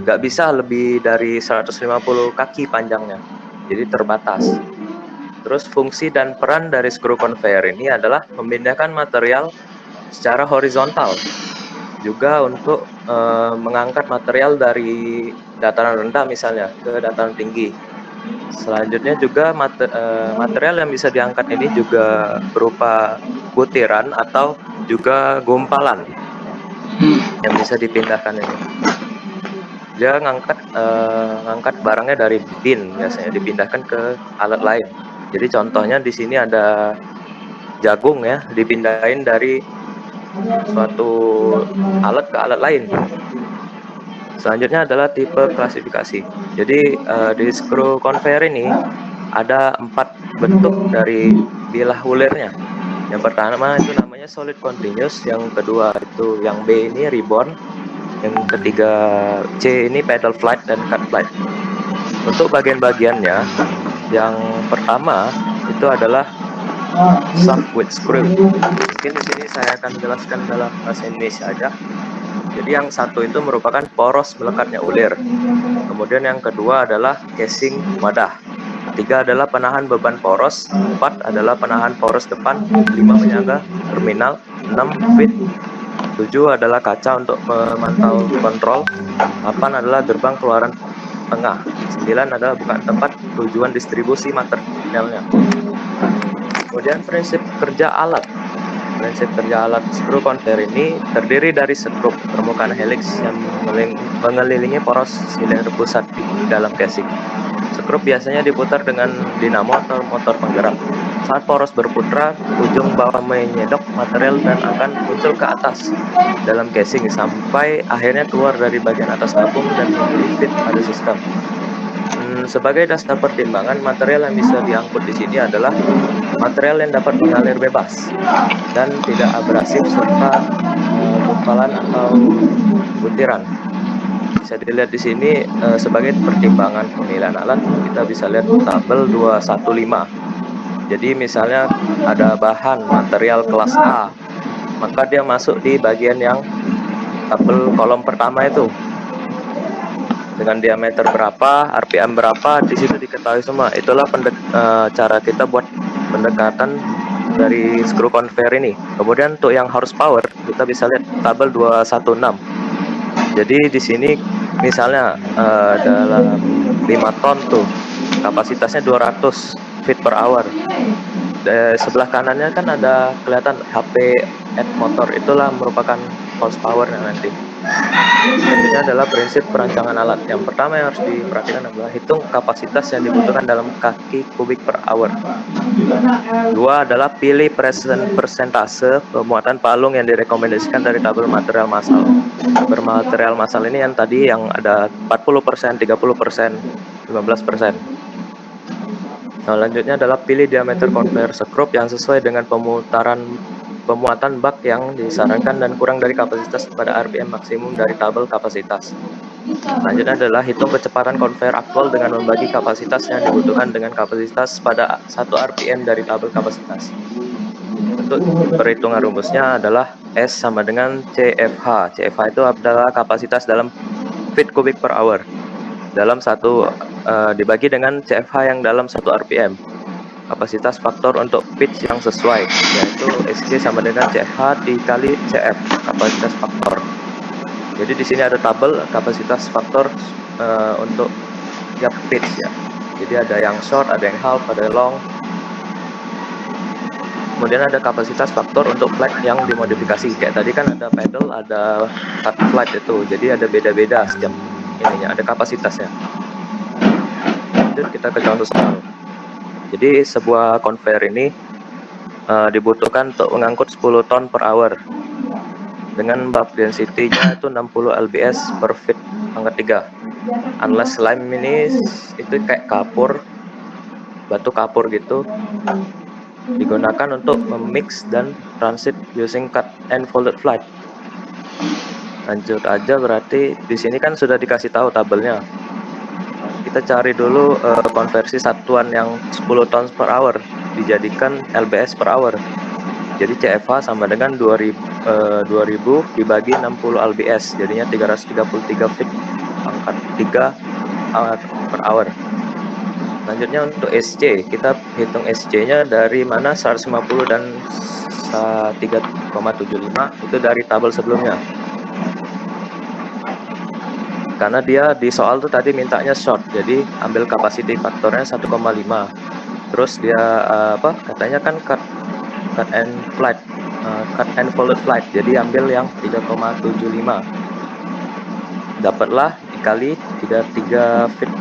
nggak bisa lebih dari 150 kaki panjangnya, jadi terbatas. Terus fungsi dan peran dari screw conveyor ini adalah memindahkan material secara horizontal, juga untuk mengangkat material dari dataran rendah misalnya ke dataran tinggi. Selanjutnya juga material yang bisa diangkat ini juga berupa butiran atau juga gumpalan yang bisa dipindahkan ini. Dia ngangkat barangnya dari bin, biasanya dipindahkan ke alat lain. Jadi contohnya di sini ada jagung ya, dipindahin dari suatu alat ke alat lain. Selanjutnya adalah tipe klasifikasi. Jadi di screw conveyor ini ada 4 bentuk dari bilah ulirnya. Yang pertama itu namanya solid continuous, yang kedua itu yang B ini ribbon, yang ketiga C ini pedal flight dan cut flight. Untuk bagian-bagiannya, yang pertama itu adalah shaft with screw. Mungkin di sini saya akan jelaskan dalam bahasa Indonesia aja. Jadi yang satu itu merupakan poros melekatnya ulir. Kemudian yang kedua adalah casing wadah. 3 adalah penahan beban poros, 4 adalah penahan poros depan, 5 penyangga terminal, 6 feed, 7 adalah kaca untuk memantau kontrol, 8 adalah gerbang keluaran tengah, 9 adalah bukaan tempat tujuan distribusi materialnya. Kemudian prinsip kerja alat. Prinsip kerja alat screw conveyor ini terdiri dari skrup permukaan helix yang mengelilingi poros silinder pusat di dalam casing. Skrup biasanya diputar dengan dinamo atau motor penggerak. Saat poros berputar, ujung bawah menyedok material dan akan muncul ke atas dalam casing sampai akhirnya keluar dari bagian atas tabung dan fit pada sistem. Sebagai dasar pertimbangan, material yang bisa diangkut di sini adalah material yang dapat mengalir bebas dan tidak abrasif serta gumpalan atau butiran. Bisa dilihat di sini sebagai pertimbangan penilaian alat, kita bisa lihat tabel 215. Jadi misalnya ada bahan material kelas A, maka dia masuk di bagian yang tabel kolom pertama itu. Dengan diameter berapa, RPM berapa, di situ diketahui semua. Itulah cara kita buat pendekatan dari screw conveyor ini. Kemudian untuk yang horsepower, kita bisa lihat tabel 216. Jadi di sini misalnya dalam 5 ton tuh kapasitasnya 200 feet per hour. Sebelah kanannya kan ada kelihatan HP add motor, itulah merupakan horsepower nanti. Selanjutnya adalah prinsip perancangan alat. Yang pertama yang harus diperhatikan adalah hitung kapasitas yang dibutuhkan dalam kaki kubik per hour. 2 adalah pilih persentase pemuatan palung yang direkomendasikan dari tabel material massal. Bermaterial massal ini yang tadi yang ada 40%, 30%, 15%. Selanjutnya adalah pilih diameter conveyor skrup yang sesuai dengan pemuatan bak yang disarankan dan kurang dari kapasitas pada RPM maksimum dari tabel kapasitas. Selanjutnya adalah hitung kecepatan konveyor aktual dengan membagi kapasitas yang dibutuhkan dengan kapasitas pada 1 RPM dari tabel kapasitas. Untuk perhitungan rumusnya adalah S sama dengan CFH. CFH itu adalah kapasitas dalam feet kubik per hour. Dalam dibagi dengan CFH yang dalam 1 RPM. Kapasitas faktor untuk pitch yang sesuai, yaitu SC sama dengan CFH dikali CF, kapasitas faktor. Jadi di sini ada tabel kapasitas faktor untuk tiap pitch ya. Jadi ada yang short, ada yang half, ada yang long. Kemudian ada kapasitas faktor untuk flat yang dimodifikasi. Kayak tadi kan ada pedal, ada cut flat itu. Jadi ada beda-beda setiap ininya, ada kapasitasnya. Lanjut kita ke contoh soal. Jadi sebuah konveyor ini dibutuhkan untuk mengangkut 10 ton per hour dengan bulk density-nya itu 60 lbs per feet pangkat 3. Unless lime ini itu kayak kapur, batu kapur gitu, digunakan untuk memix dan transit using cut and folded flat. Lanjut aja, berarti di sini kan sudah dikasih tahu tabelnya. Kita cari dulu konversi satuan yang 10 tons per hour dijadikan lbs per hour. Jadi CFH sama dengan 2000 dibagi 60 lbs, jadinya 333 feet pangkat 3 per hour. Selanjutnya untuk SC, kita hitung SC-nya dari mana 150 dan 3,75 itu dari tabel sebelumnya. Karena dia di soal tuh tadi mintanya short, jadi ambil capacity faktornya 1,5. Terus dia katanya kan cut and flat, cut and folded flat, jadi ambil yang 3,75. Dapatlah dikali 33 feet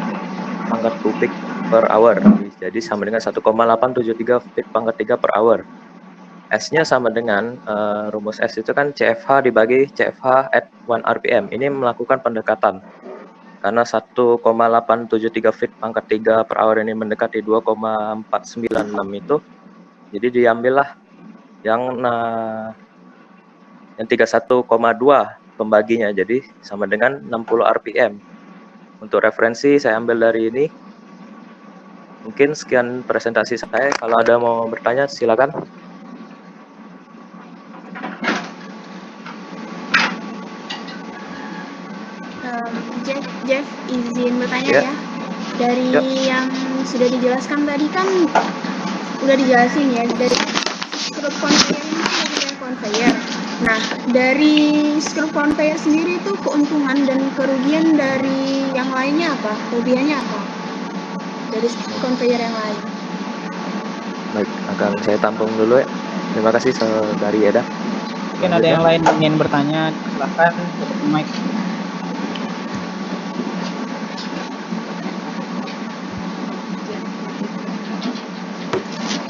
pangkat kubik per hour, jadi sama dengan 1,873 feet pangkat 3 per hour. S-nya sama dengan rumus S itu kan CFH dibagi CFH at 1 RPM. Ini melakukan pendekatan. Karena 1,873 feet pangkat 3 per hour ini mendekati 2,496 itu. Jadi diambillah yang 31,2 pembaginya. Jadi sama dengan 60 RPM. Untuk referensi saya ambil dari ini. Mungkin sekian presentasi saya. Kalau ada mau bertanya silakan. Jeff, izin bertanya ya. Dari yang sudah dijelaskan tadi kan udah dijelasin ya, dari skrup conveyor ini kan conveyor. Nah, dari skrup conveyor sendiri itu keuntungan dan kerugian dari yang lainnya apa? Kelebihannya apa? Dari skrup conveyor yang lain. Baik, akan saya tampung dulu ya. Terima kasih dari Eda. Mungkin ada yang lain ingin bertanya, silahkan tutup mic.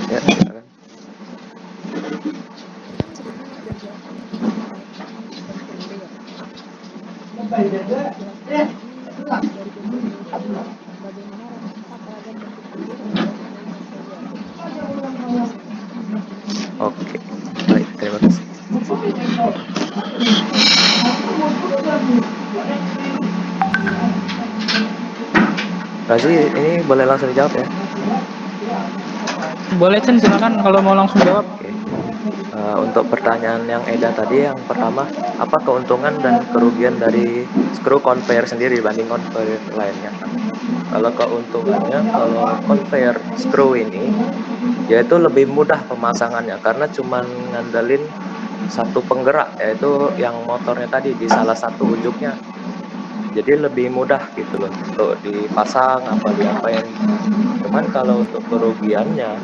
Ya, silakan. Oke, baik, terima kasih. Razi, ini boleh langsung dijawab ya? Boleh Chen, silakan kalau mau langsung jawab. Oke. Untuk pertanyaan yang Eda tadi, yang pertama, apa keuntungan dan kerugian dari screw conveyor sendiri dibanding conveyor lainnya? Kalau keuntungannya, kalau conveyor screw ini, yaitu lebih mudah pemasangannya karena cuma ngandelin satu penggerak, yaitu yang motornya tadi di salah satu ujungnya. Jadi lebih mudah gitu loh untuk dipasang apa diapain. Cuman kalau untuk kerugiannya,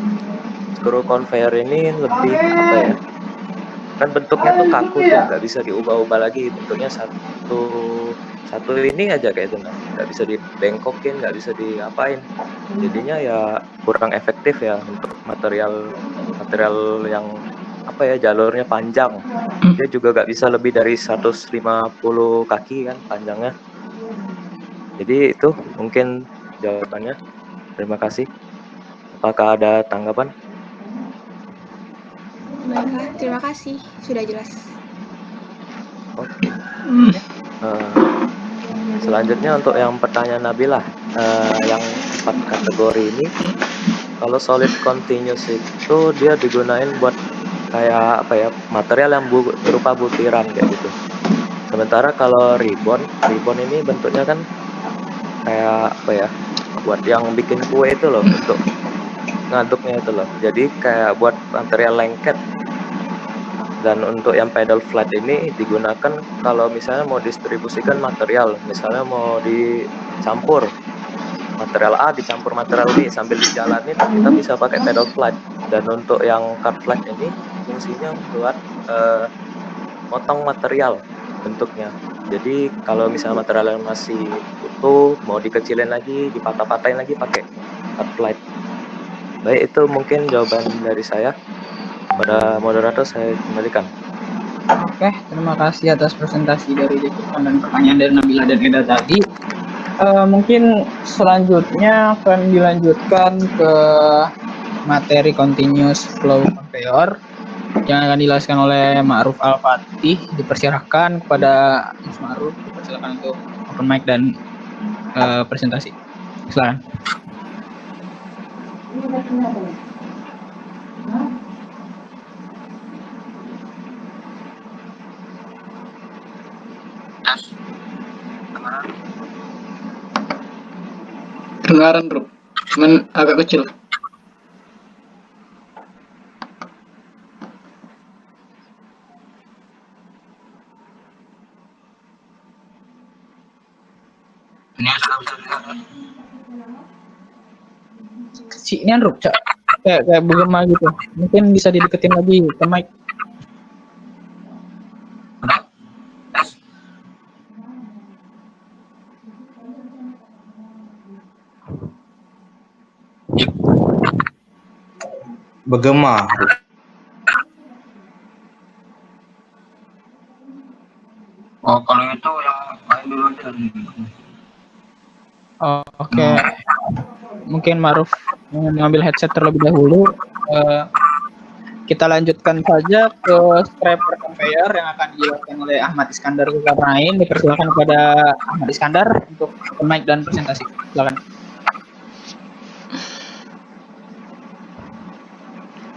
screw conveyor ini lebih apa ya? Kan bentuknya tuh kaku tuh, nggak bisa diubah-ubah lagi, bentuknya satu ini aja kayak itu, nggak bisa dibengkokin, nggak bisa diapain. Jadinya ya kurang efektif ya untuk material yang apa ya, jalurnya panjang. Dia juga nggak bisa lebih dari 150 kaki kan panjangnya. Jadi itu mungkin jawabannya. Terima kasih. Apakah ada tanggapan? Baiklah, terima kasih. Sudah jelas. Oke. Selanjutnya untuk yang pertanyaan Nabila, yang 4 kategori ini, kalau solid continuous itu dia digunain buat kayak apa ya, material yang berupa butiran kayak gitu. Sementara kalau ribbon ini bentuknya kan kayak apa ya, buat yang bikin kue itu loh, untuk ngaduknya itu loh. Jadi kayak buat material lengket. Dan untuk yang pedal flat ini digunakan kalau misalnya mau distribusikan material, misalnya mau dicampur material A dicampur material B sambil dijalanin, kita bisa pakai pedal flat. Dan untuk yang cut flat ini fungsinya buat motong material bentuknya. Jadi kalau misalnya materialnya masih utuh, mau dikecilin lagi, dipatah-patahin lagi pakai cut flat. Baik, itu mungkin jawaban dari saya. Pada moderator saya kembalikan. Oke, terima kasih atas presentasi dari Jepang dan pertanyaan dari Nabila dan Eda tadi. Mungkin selanjutnya akan dilanjutkan ke materi continuous flow conveyor yang akan dijelaskan oleh Ma'ruf Al-Fatih. Dipersilahkan kepada Mas Ma'ruf, dipersilakan untuk open mic dan presentasi. Silakan. Kedengaran bro, cuman agak kecil. Kecilnya Rup, kayak bergema gitu. Mungkin bisa dideketin lagi ke mic. Bergema. Oh, kalau itu yang main dulu aja. Oke. Mungkin Ma'ruf mengambil headset terlebih dahulu. Kita lanjutkan saja ke scraper conveyor yang akan dijelaskan oleh Ahmad Iskandar Zulkarnain. Dipersilakan kepada Ahmad Iskandar untuk mic dan presentasi. Silakan.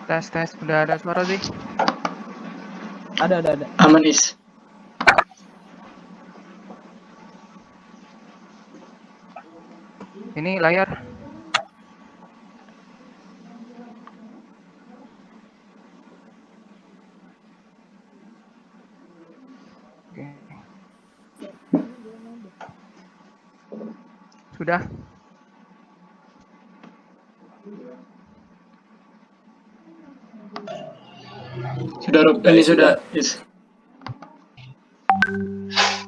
Tes, udah ada suara sih? Ada. Aman Is. Ini layar. Oke. Sudah. Sudah Rob, ini sudah Is.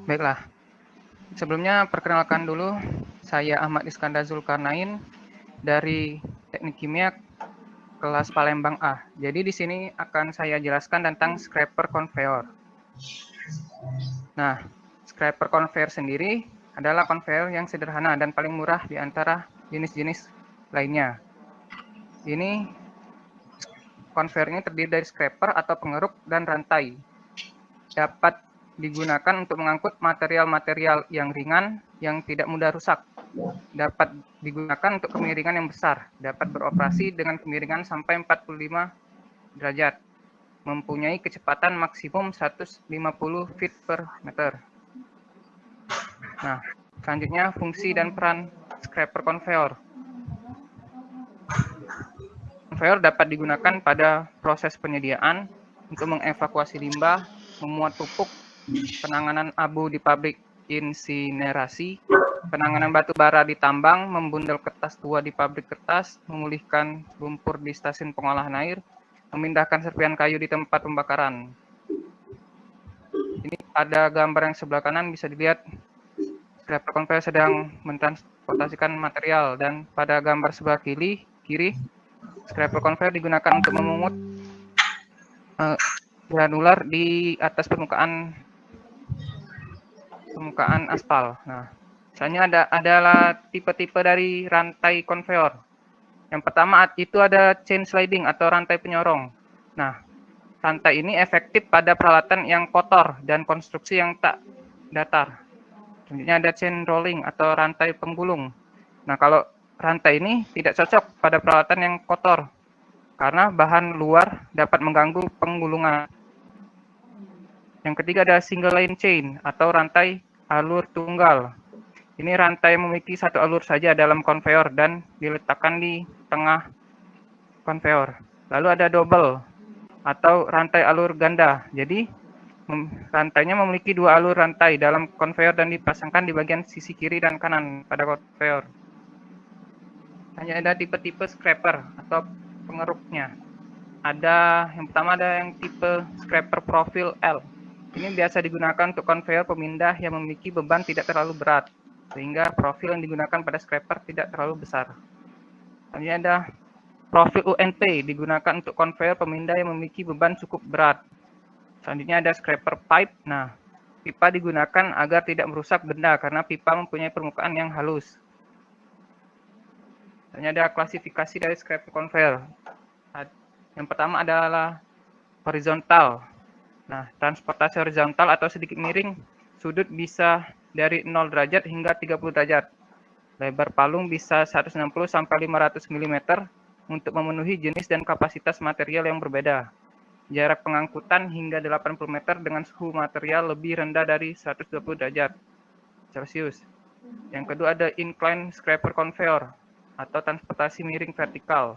Baiklah. Sebelumnya perkenalkan dulu, saya Ahmad Iskandar Zulkarnain dari Teknik Kimia kelas Palembang A. Jadi di sini akan saya jelaskan tentang scraper conveyor. Nah, scraper conveyor sendiri adalah conveyor yang sederhana dan paling murah di antara jenis-jenis lainnya. Ini conveyor ini terdiri dari scraper atau pengeruk dan rantai. Dapat digunakan untuk mengangkut material-material yang ringan yang tidak mudah rusak. Dapat digunakan untuk kemiringan yang besar. Dapat beroperasi dengan kemiringan sampai 45 derajat. Mempunyai kecepatan maksimum 150 feet per meter. Nah, selanjutnya fungsi dan peran scraper conveyor. Conveyor dapat digunakan pada proses penyediaan untuk mengevakuasi limbah, memuat pupuk, penanganan abu di pabrik insinerasi, penanganan batu bara di tambang, membundel kertas tua di pabrik kertas, memulihkan lumpur di stasiun pengolahan air, memindahkan serpihan kayu di tempat pembakaran. Ini pada gambar yang sebelah kanan bisa dilihat scraper conveyor sedang mentransportasikan material, dan pada gambar sebelah kiri scraper conveyor digunakan untuk memungut granular di atas permukaan aspal. Nah, misalnya adalah tipe-tipe dari rantai conveyor. Yang pertama itu ada chain sliding atau rantai penyorong. Nah, rantai ini efektif pada peralatan yang kotor dan konstruksi yang tak datar. Selanjutnya ada chain rolling atau rantai penggulung. Nah, kalau rantai ini tidak cocok pada peralatan yang kotor karena bahan luar dapat mengganggu penggulungan. Yang ketiga ada single line chain atau rantai alur tunggal. Ini rantai memiliki satu alur saja dalam konveyor dan diletakkan di tengah konveyor. Lalu ada double atau rantai alur ganda. Jadi rantainya memiliki dua alur rantai dalam konveyor dan dipasangkan di bagian sisi kiri dan kanan pada konveyor. Hanya ada tipe-tipe scraper atau pengeruknya. Yang pertama ada yang tipe scraper profil L. Ini biasa digunakan untuk konveyor pemindah yang memiliki beban tidak terlalu berat, sehingga profil yang digunakan pada scraper tidak terlalu besar. Selanjutnya ada profil UNP, digunakan untuk konveyor pemindah yang memiliki beban cukup berat. Selanjutnya ada scraper pipe. Nah, pipa digunakan agar tidak merusak benda karena pipa mempunyai permukaan yang halus. Selanjutnya ada klasifikasi dari scraper conveyor. Yang pertama adalah horizontal. Nah, transportasi horizontal atau sedikit miring, sudut bisa dari 0 derajat hingga 30 derajat. Lebar palung bisa 160 sampai 500 mm untuk memenuhi jenis dan kapasitas material yang berbeda. Jarak pengangkutan hingga 80 meter dengan suhu material lebih rendah dari 120 derajat Celcius. Yang kedua ada incline scraper conveyor atau transportasi miring vertikal.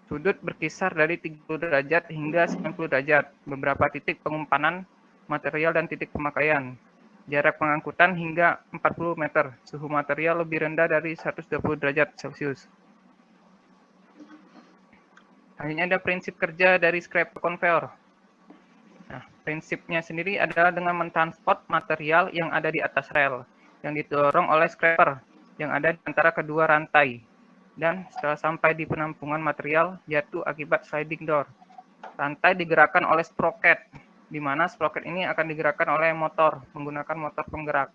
Sudut berkisar dari 30 derajat hingga 90 derajat, beberapa titik pengumpanan material dan titik pemakaian. Jarak pengangkutan hingga 40 meter, suhu material lebih rendah dari 120 derajat Celcius. Akhirnya ada prinsip kerja dari scraper conveyor. Nah, prinsipnya sendiri adalah dengan mentransport material yang ada di atas rel, yang didorong oleh scraper yang ada di antara kedua rantai. Dan setelah sampai di penampungan material, jatuh akibat sliding door. Rantai digerakkan oleh sprocket, di mana sprocket ini akan digerakkan oleh motor, menggunakan motor penggerak.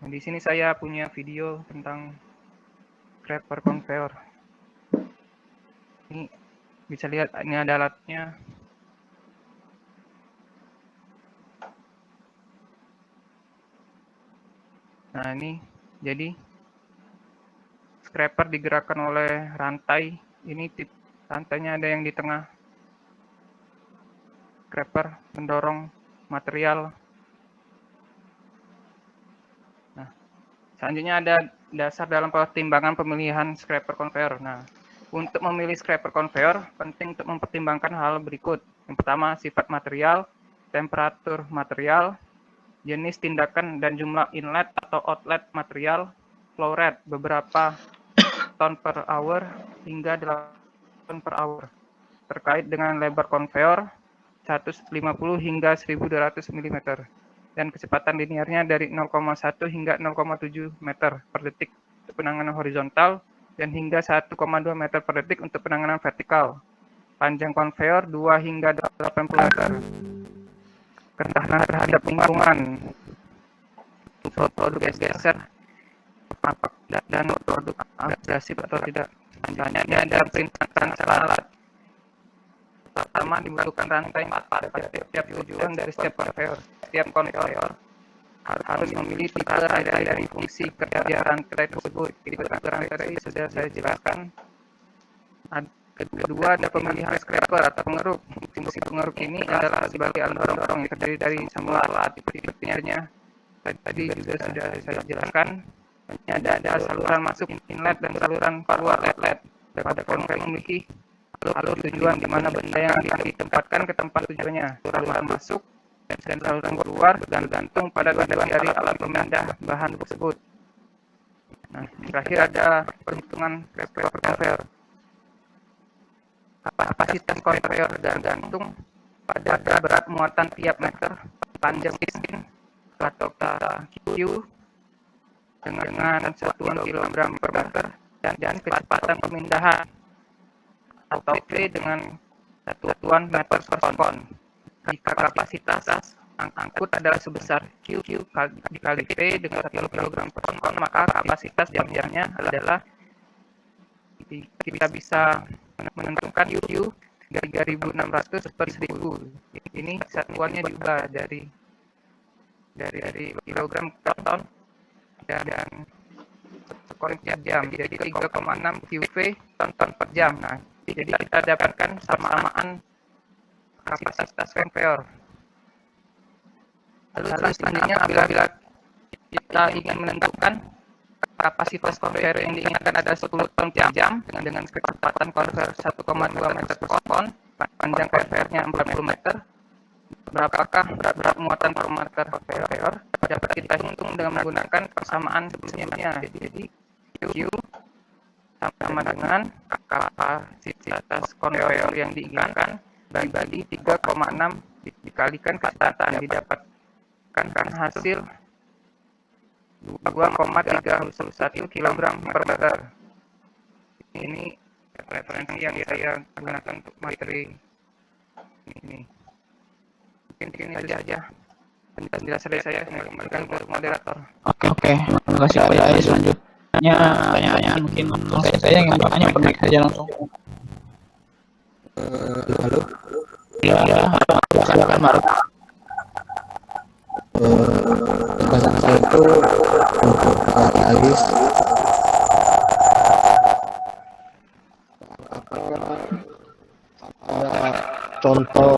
Nah, di sini saya punya video tentang scraper conveyor. Ini bisa lihat, ini ada alatnya. Nah, ini jadi scraper digerakkan oleh rantai. Ini rantainya ada yang di tengah. Scraper mendorong material. Nah, selanjutnya ada dasar dalam pertimbangan pemilihan scraper conveyor. Nah, untuk memilih scraper conveyor, penting untuk mempertimbangkan hal berikut. Yang pertama, sifat material, temperatur material, jenis tindakan dan jumlah inlet atau outlet material, flow rate, beberapa ton per hour hingga 8 ton per hour. Terkait dengan lebar conveyor, 150 hingga 1200 mm. Dan kecepatan linearnya dari 0,1 hingga 0,7 meter per detik untuk penanganan horizontal, dan hingga 1,2 meter per detik untuk penanganan vertikal. Panjang konveyor 2 hingga 80 meter. Ketahanan terhadap lingkungan. Produk geser dan produk agresif atau tidak. Selanjutnya ada prinsip alat. Pertama, dibutuhkan rantai 4 pada setiap tujuan dari setiap konveyor. Setiap konveyor harus memilih tipe rantai dari fungsi kerja rantai tersebut. Tipe rantai tadi sudah saya jelaskan. Kedua, ada pemilihan scraper atau pengeruk. Fungsi pengeruk ini adalah sebagai alat dorong yang terdiri dari semua alat. Tipe-tipenya tadi juga sudah saya jelaskan. Ada saluran masuk inlet dan saluran keluar outlet. Pada konveyor memiliki alur tujuan di mana benda yang ditempatkan ke tempat tujuannya. Saluran masuk dan saluran keluar bergantung pada dari alat pemindah bahan tersebut. Nah, terakhir ada perhitungan scraper conveyor. Kapasitas konveyor tergantung pada berat muatan tiap meter, panjang mesin atau Q dengan satuan kilogram per meter, dan kecepatan pemindahan atau P dengan satuan meter per ton. Jika kapasitas angkut adalah sebesar Q dikali P dengan 1 kg per ton, maka kapasitas jamnya adalah, kita bisa menentukan Q 3600 per 1000. Ini satuannya diubah dari dari kilogram per ton dan scoring per jam, jadi 3,6 QV ton per jam. Nah, jadi kita dapatkan samaan kapasitas konveyor. Lalu selanjutnya apabila kita ingin menentukan kapasitas konveyor yang diinginkan ada 10 ton per jam dengan kecepatan konveyor 1,2 meter per sekon, panjang konveyornya 40 meter, berapakah berat muatan per meter konveyor dapat kita hitung dengan menggunakan persamaan sebelumnya. Jadi Q sama dengan kapasitas konveyor yang diinginkan bagi 3,6 dikalikan kecepatan, didapatkan hasil 2,31 kg per meter. Ini referensi yang saya gunakan untuk materi ini. Mungkin ini aja penjelasan dari saya kembalikan ke moderator. Oke. Terima kasih Pak Yai. Selanjutnya tanya mungkin saya yang bertanya perbaik saja langsung. Halo. Ya, silakan Maruf. Tugasan saya itu untuk Alis contoh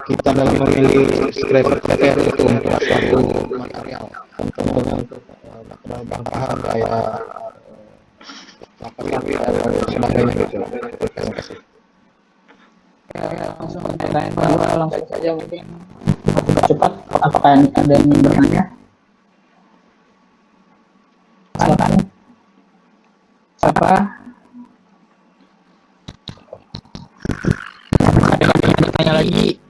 kita dalam memilih scraper conveyor itu untuk suatu material, contohnya untuk material bangkahan kayak sapi dan sebagainya gitu. Terima kasih. Ya, langsung pertanyaan kedua langsung saja mungkin cepat. Apakah ada yang ingin bertanya? Silakan. Siapa? Ada yang bertanya lagi?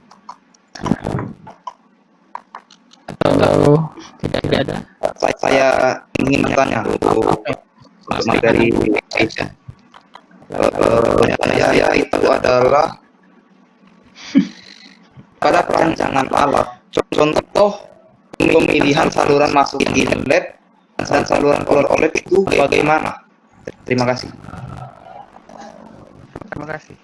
Atau tidak ada? Saya ingin bertanya untuk materi Aisyah. Saya itu adalah pada perancangan alat, contoh pemilihan saluran masuk inlet dan saluran keluar outlet itu bagaimana? Terima kasih. Terima kasih.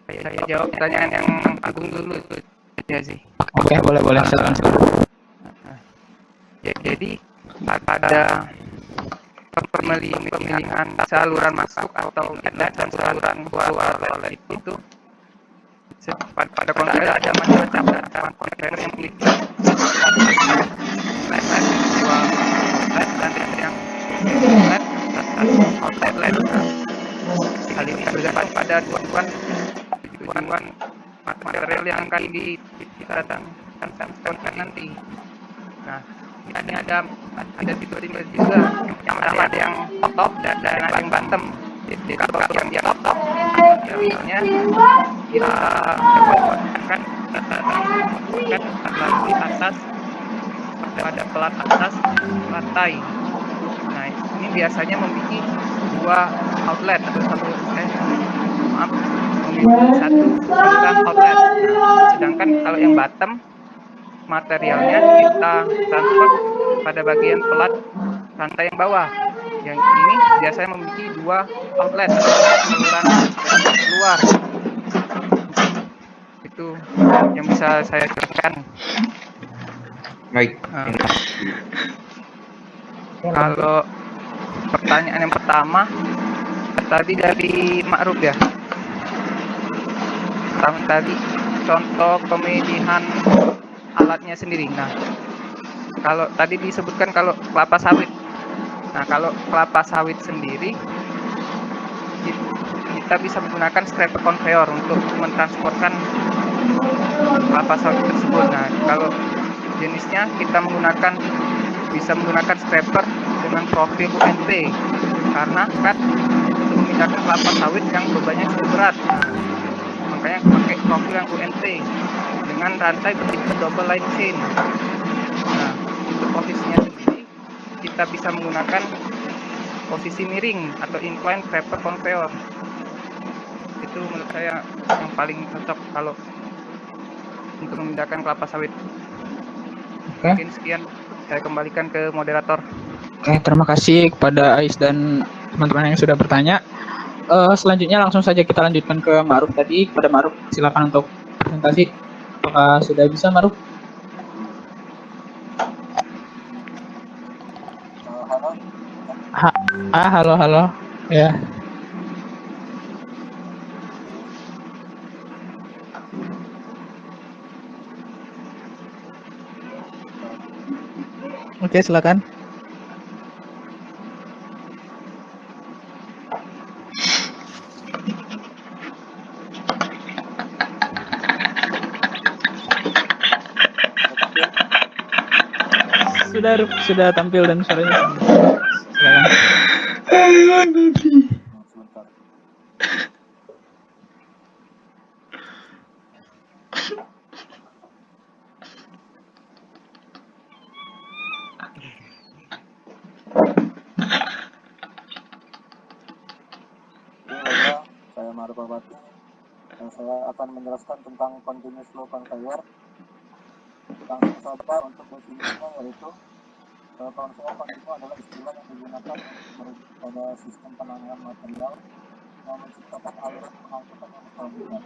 Saya jawab pertanyaan yang Agung dulu ya sih. Oke, boleh silakan. Jadi pada pemilihan saluran masuk atau inlet dan saluran keluar outlet itu pada konveyor ada macam-macam konveyor yang memiliki outlet dan yang inlet outlet. Hal ini bergantung pada tujuan material yang akan kita datangkan nanti. Nah, ini ada tipe-tipe juga, yang ada yang top dan ada yang bottom. Jadi kalau yang di top, misalnya kita buatkan di atas pada pelat atas lantai. Nah, ini biasanya memiliki dua outlet atau satu saluran outlet. Nah, sedangkan kalau yang bottom materialnya kita transfer pada bagian pelat rantai yang bawah. Yang ini biasanya memiliki dua outlet atau saluran keluar. Itu yang bisa saya jelaskan. Baik. Kalau pertanyaan yang pertama tadi dari Ma'ruf ya. Tadi contoh pemilihan alatnya sendiri. Nah, kalau tadi disebutkan kalau kelapa sawit. Nah, kalau kelapa sawit sendiri kita bisa menggunakan scraper conveyor untuk mentransportkan kelapa sawit tersebut. Nah, kalau jenisnya kita bisa menggunakan scraper dengan profil UNT karena kan untuk memindahkan kelapa sawit yang bebannya cukup berat. Nah, makanya pakai profil yang UNT dengan rantai bertipe double line chain. Nah, untuk posisinya sendiri kita bisa menggunakan posisi miring atau incline scraper conveyor. Itu menurut saya yang paling cocok kalau untuk memindahkan kelapa sawit. Oke. Mungkin sekian, saya kembalikan ke moderator. Oke, terima kasih kepada Ais dan teman-teman yang sudah bertanya. Selanjutnya langsung saja kita lanjutkan ke Ma'ruf tadi. Pada Ma'ruf, silakan untuk presentasi. Apakah sudah bisa, Ma'ruf? Halo, halo. Ya. Oke, silakan. Sudah tampil dan suaranya. Silakan. Saya Ma'ruf Abati dan saya akan menjelaskan tentang continuous flow conveyor. Langsung saja untuk definisinya, yaitu conveyor kontinu adalah istilah yang digunakan pada sistem penanganan material yang menciptakan aliran pengangkutan yang berkelanjutan.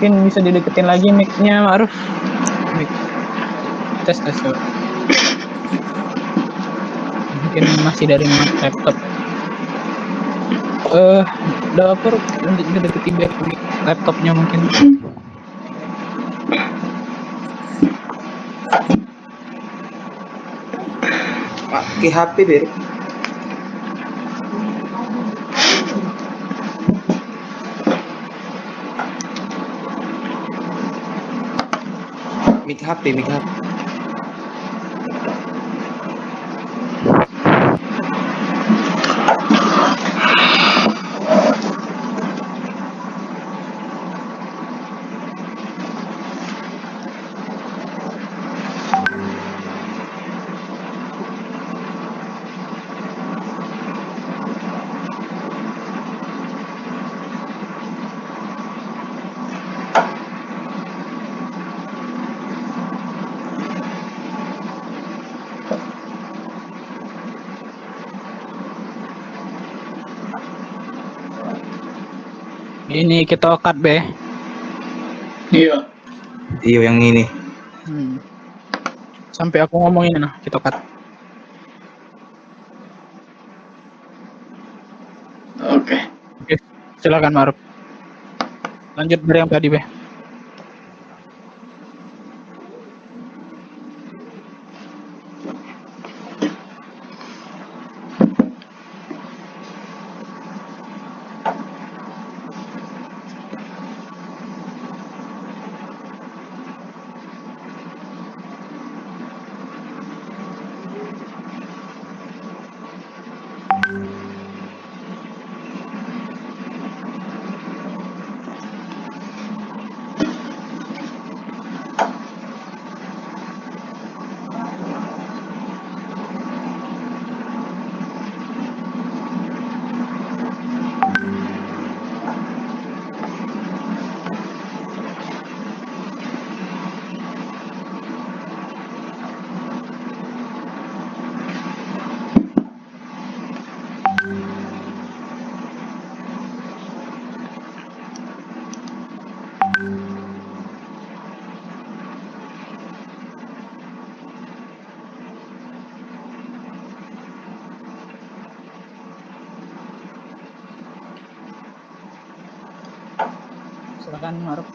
Mungkin bisa dideketin lagi mic-nya, Ma'ruf. Mic. Tes. Mungkin masih dari laptop. Developer deketin back mic laptopnya mungkin. Pakai HP, Ber. Mic HP. Ini kita cut, Be. Iya. Iya yang ini. Sampai aku ngomongin kita cut. Oke. Silakan, Ma'ruf. Lanjut dari yang tadi, Be. Silakan, Ma'ruf.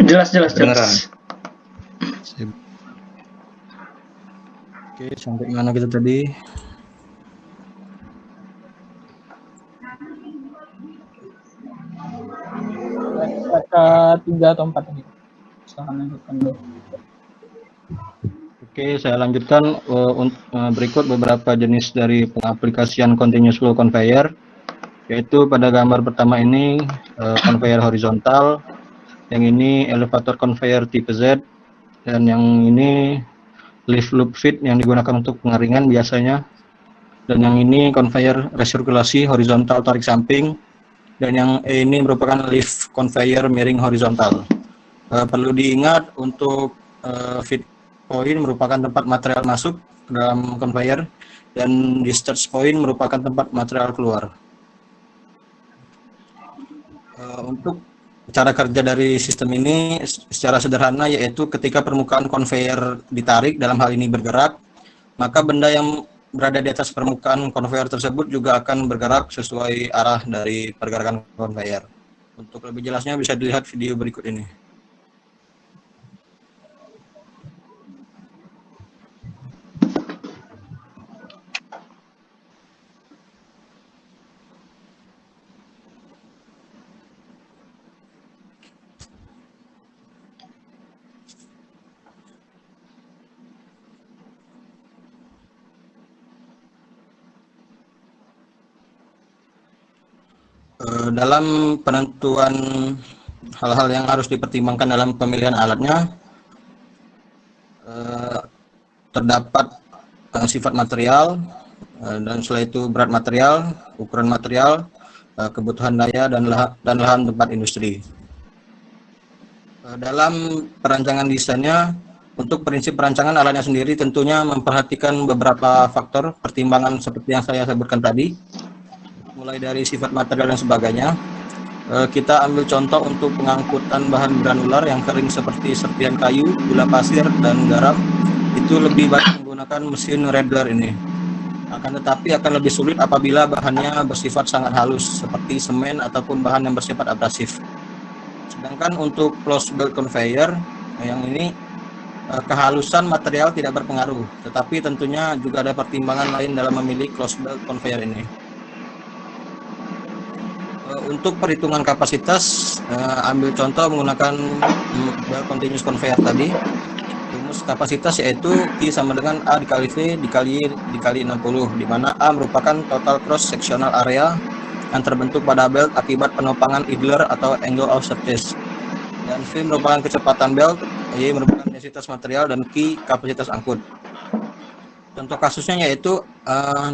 Jelas. Kedengeran. Oke, sampai mana kita tadi? Kata 3 atau 4 tadi. Silahkan lanjutkan dulu. Oke, saya lanjutkan berikut beberapa jenis dari pengaplikasian continuous flow conveyor, yaitu pada gambar pertama ini conveyor horizontal, yang ini elevator conveyor tipe Z, dan yang ini lift loop feed yang digunakan untuk pengeringan biasanya, dan yang ini conveyor resirkulasi horizontal tarik samping, dan yang ini merupakan lift conveyor miring horizontal. Perlu diingat untuk feed point merupakan tempat material masuk ke dalam conveyor, dan discharge point merupakan tempat material keluar. Untuk cara kerja dari sistem ini secara sederhana yaitu ketika permukaan conveyor ditarik, dalam hal ini bergerak, maka benda yang berada di atas permukaan conveyor tersebut juga akan bergerak sesuai arah dari pergerakan conveyor. Untuk lebih jelasnya bisa dilihat video berikut ini. Dalam penentuan hal-hal yang harus dipertimbangkan dalam pemilihan alatnya, terdapat sifat material, dan setelah itu berat material, ukuran material, kebutuhan daya, dan lahan tempat industri. Dalam perancangan desainnya, untuk prinsip perancangan alatnya sendiri tentunya memperhatikan beberapa faktor pertimbangan seperti yang saya sebutkan tadi, mulai dari sifat material dan sebagainya. Kita ambil contoh untuk pengangkutan bahan granular yang kering seperti serpihan kayu, gula pasir, dan garam, itu lebih baik menggunakan mesin Redler ini. Akan tetapi akan lebih sulit apabila bahannya bersifat sangat halus seperti semen ataupun bahan yang bersifat abrasif. Sedangkan untuk closed belt conveyor yang ini, kehalusan material tidak berpengaruh, tetapi tentunya juga ada pertimbangan lain dalam memilih closed belt conveyor ini. Untuk perhitungan kapasitas, ambil contoh menggunakan belt continuous conveyor tadi. Rumus kapasitas yaitu I sama dengan A dikali V dikali 60, di mana A merupakan total cross sectional area yang terbentuk pada belt akibat penumpangan idler atau angle of surface, dan V merupakan kecepatan belt, Y merupakan densitas material, dan Q kapasitas angkut. Contoh kasusnya yaitu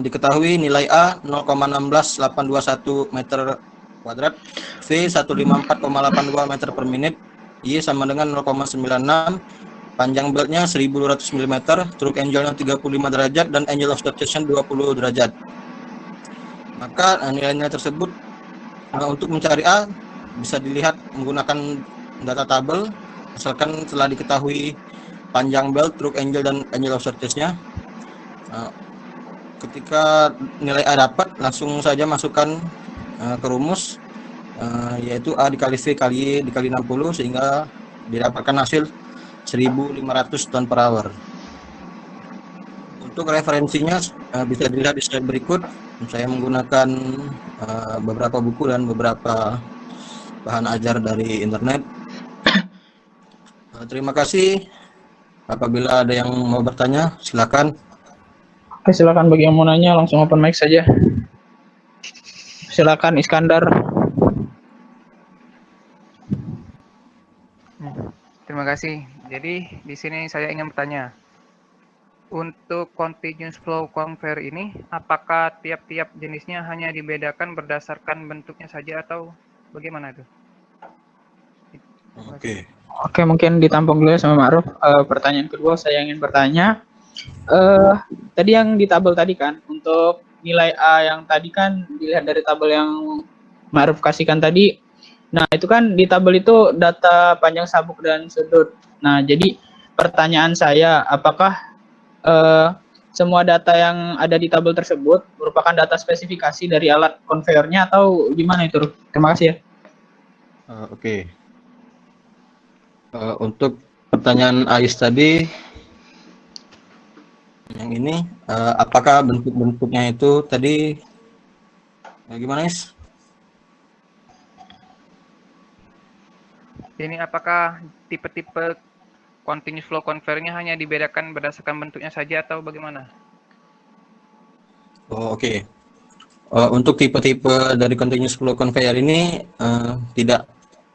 diketahui nilai A 0,16821 meter kuadrat, V 154,82 meter per menit, Y sama dengan 0,96, panjang beltnya 1200 mm, stroke angle-nya 35 derajat, dan angle of rotation 20 derajat. Maka nilai-nilai tersebut untuk mencari A bisa dilihat menggunakan data tabel, misalkan telah diketahui panjang belt, stroke angle, dan angle of rotation-nya. Ketika nilai A dapat, langsung saja masukkan ke rumus, yaitu A dikali V kali Y dikali 60, sehingga didapatkan hasil 1500 ton per hour. Untuk referensinya bisa dilihat di slide berikut. Saya menggunakan beberapa buku dan beberapa bahan ajar dari internet. Terima kasih. Apabila ada yang mau bertanya, silakan. Oke, silakan bagi yang mau nanya langsung open mic saja. Silakan Iskandar. Terima kasih. Jadi di sini saya ingin bertanya, untuk continuous flow conveyor ini, apakah tiap-tiap jenisnya hanya dibedakan berdasarkan bentuknya saja atau bagaimana itu? Oke, mungkin ditampung dulu ya sama Ma'ruf. Pertanyaan kedua saya ingin bertanya, tadi yang di tabel tadi kan, untuk nilai A yang tadi kan dilihat dari tabel yang Ma'ruf kasihkan tadi. Nah, itu kan di tabel itu data panjang sabuk dan sudut. Nah, jadi pertanyaan saya, apakah semua data yang ada di tabel tersebut merupakan data spesifikasi dari alat conveyornya atau gimana itu? Terima kasih ya. Oke. Untuk pertanyaan Ais tadi, yang ini, apakah bentuk-bentuknya itu tadi gimana, Ais? Ini apakah tipe-tipe continuous flow conveyor-nya hanya dibedakan berdasarkan bentuknya saja atau bagaimana? Oh, oke. Untuk tipe-tipe dari continuous flow conveyor ini tidak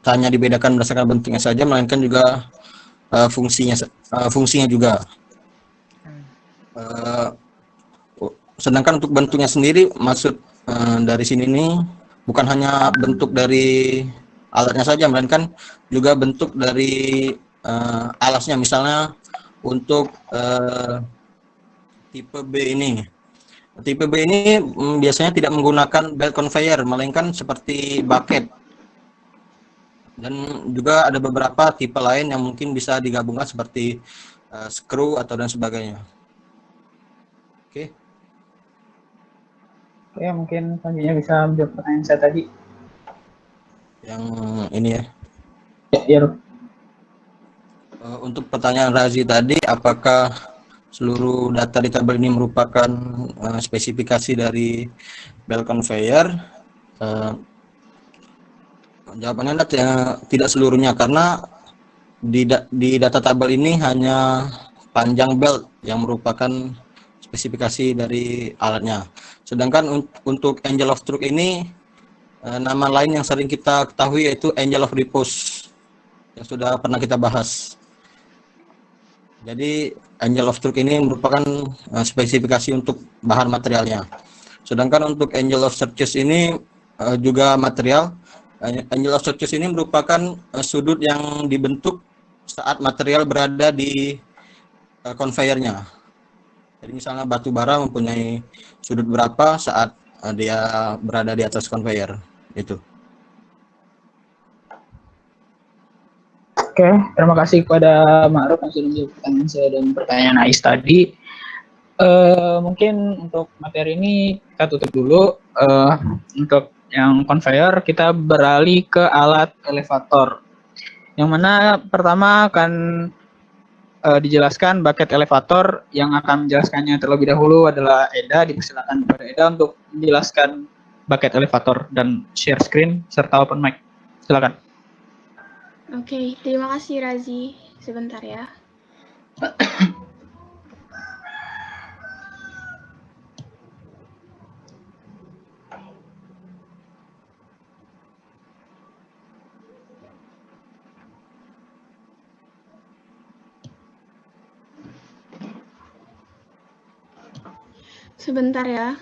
hanya dibedakan berdasarkan bentuknya saja, melainkan juga fungsinya juga. Sedangkan untuk bentuknya sendiri, maksud dari sini nih bukan hanya bentuk dari alatnya saja, melainkan juga bentuk dari alasnya. Misalnya untuk tipe B ini. Tipe B ini biasanya tidak menggunakan belt conveyor, melainkan seperti bucket. Dan juga ada beberapa tipe lain yang mungkin bisa digabungkan seperti screw atau dan sebagainya. Oke. Oke, mungkin selanjutnya bisa menjawab pertanyaan saya tadi. Yang ini ya. Ya, Ruh. Untuk pertanyaan Razi tadi, apakah seluruh data di tabel ini merupakan spesifikasi dari belt conveyor? Jawabannya tidak seluruhnya, karena di data tabel ini hanya panjang belt yang merupakan spesifikasi dari alatnya. Sedangkan untuk angel of truth ini, nama lain yang sering kita ketahui yaitu angel of repose, yang sudah pernah kita bahas. Jadi angel of truth ini merupakan spesifikasi untuk bahan materialnya. Sedangkan untuk angel of searches ini juga material. Angel of searches ini merupakan sudut yang dibentuk saat material berada di conveyornya. Jadi misalnya batu bara mempunyai sudut berapa saat dia berada di atas conveyor itu. Oke, terima kasih kepada Ma'ruf yang sudah menjawab pertanyaan saya dan pertanyaan Ais tadi. Mungkin untuk materi ini kita tutup dulu. Untuk yang conveyor kita beralih ke alat elevator. Yang mana pertama akan dijelaskan bucket elevator. Yang akan menjelaskannya terlebih dahulu adalah Eda. Dipersilakan kepada Eda untuk menjelaskan bucket elevator dan share screen serta open mic. Silakan. Oke, terima kasih Razi. Sebentar ya. Sebentar ya.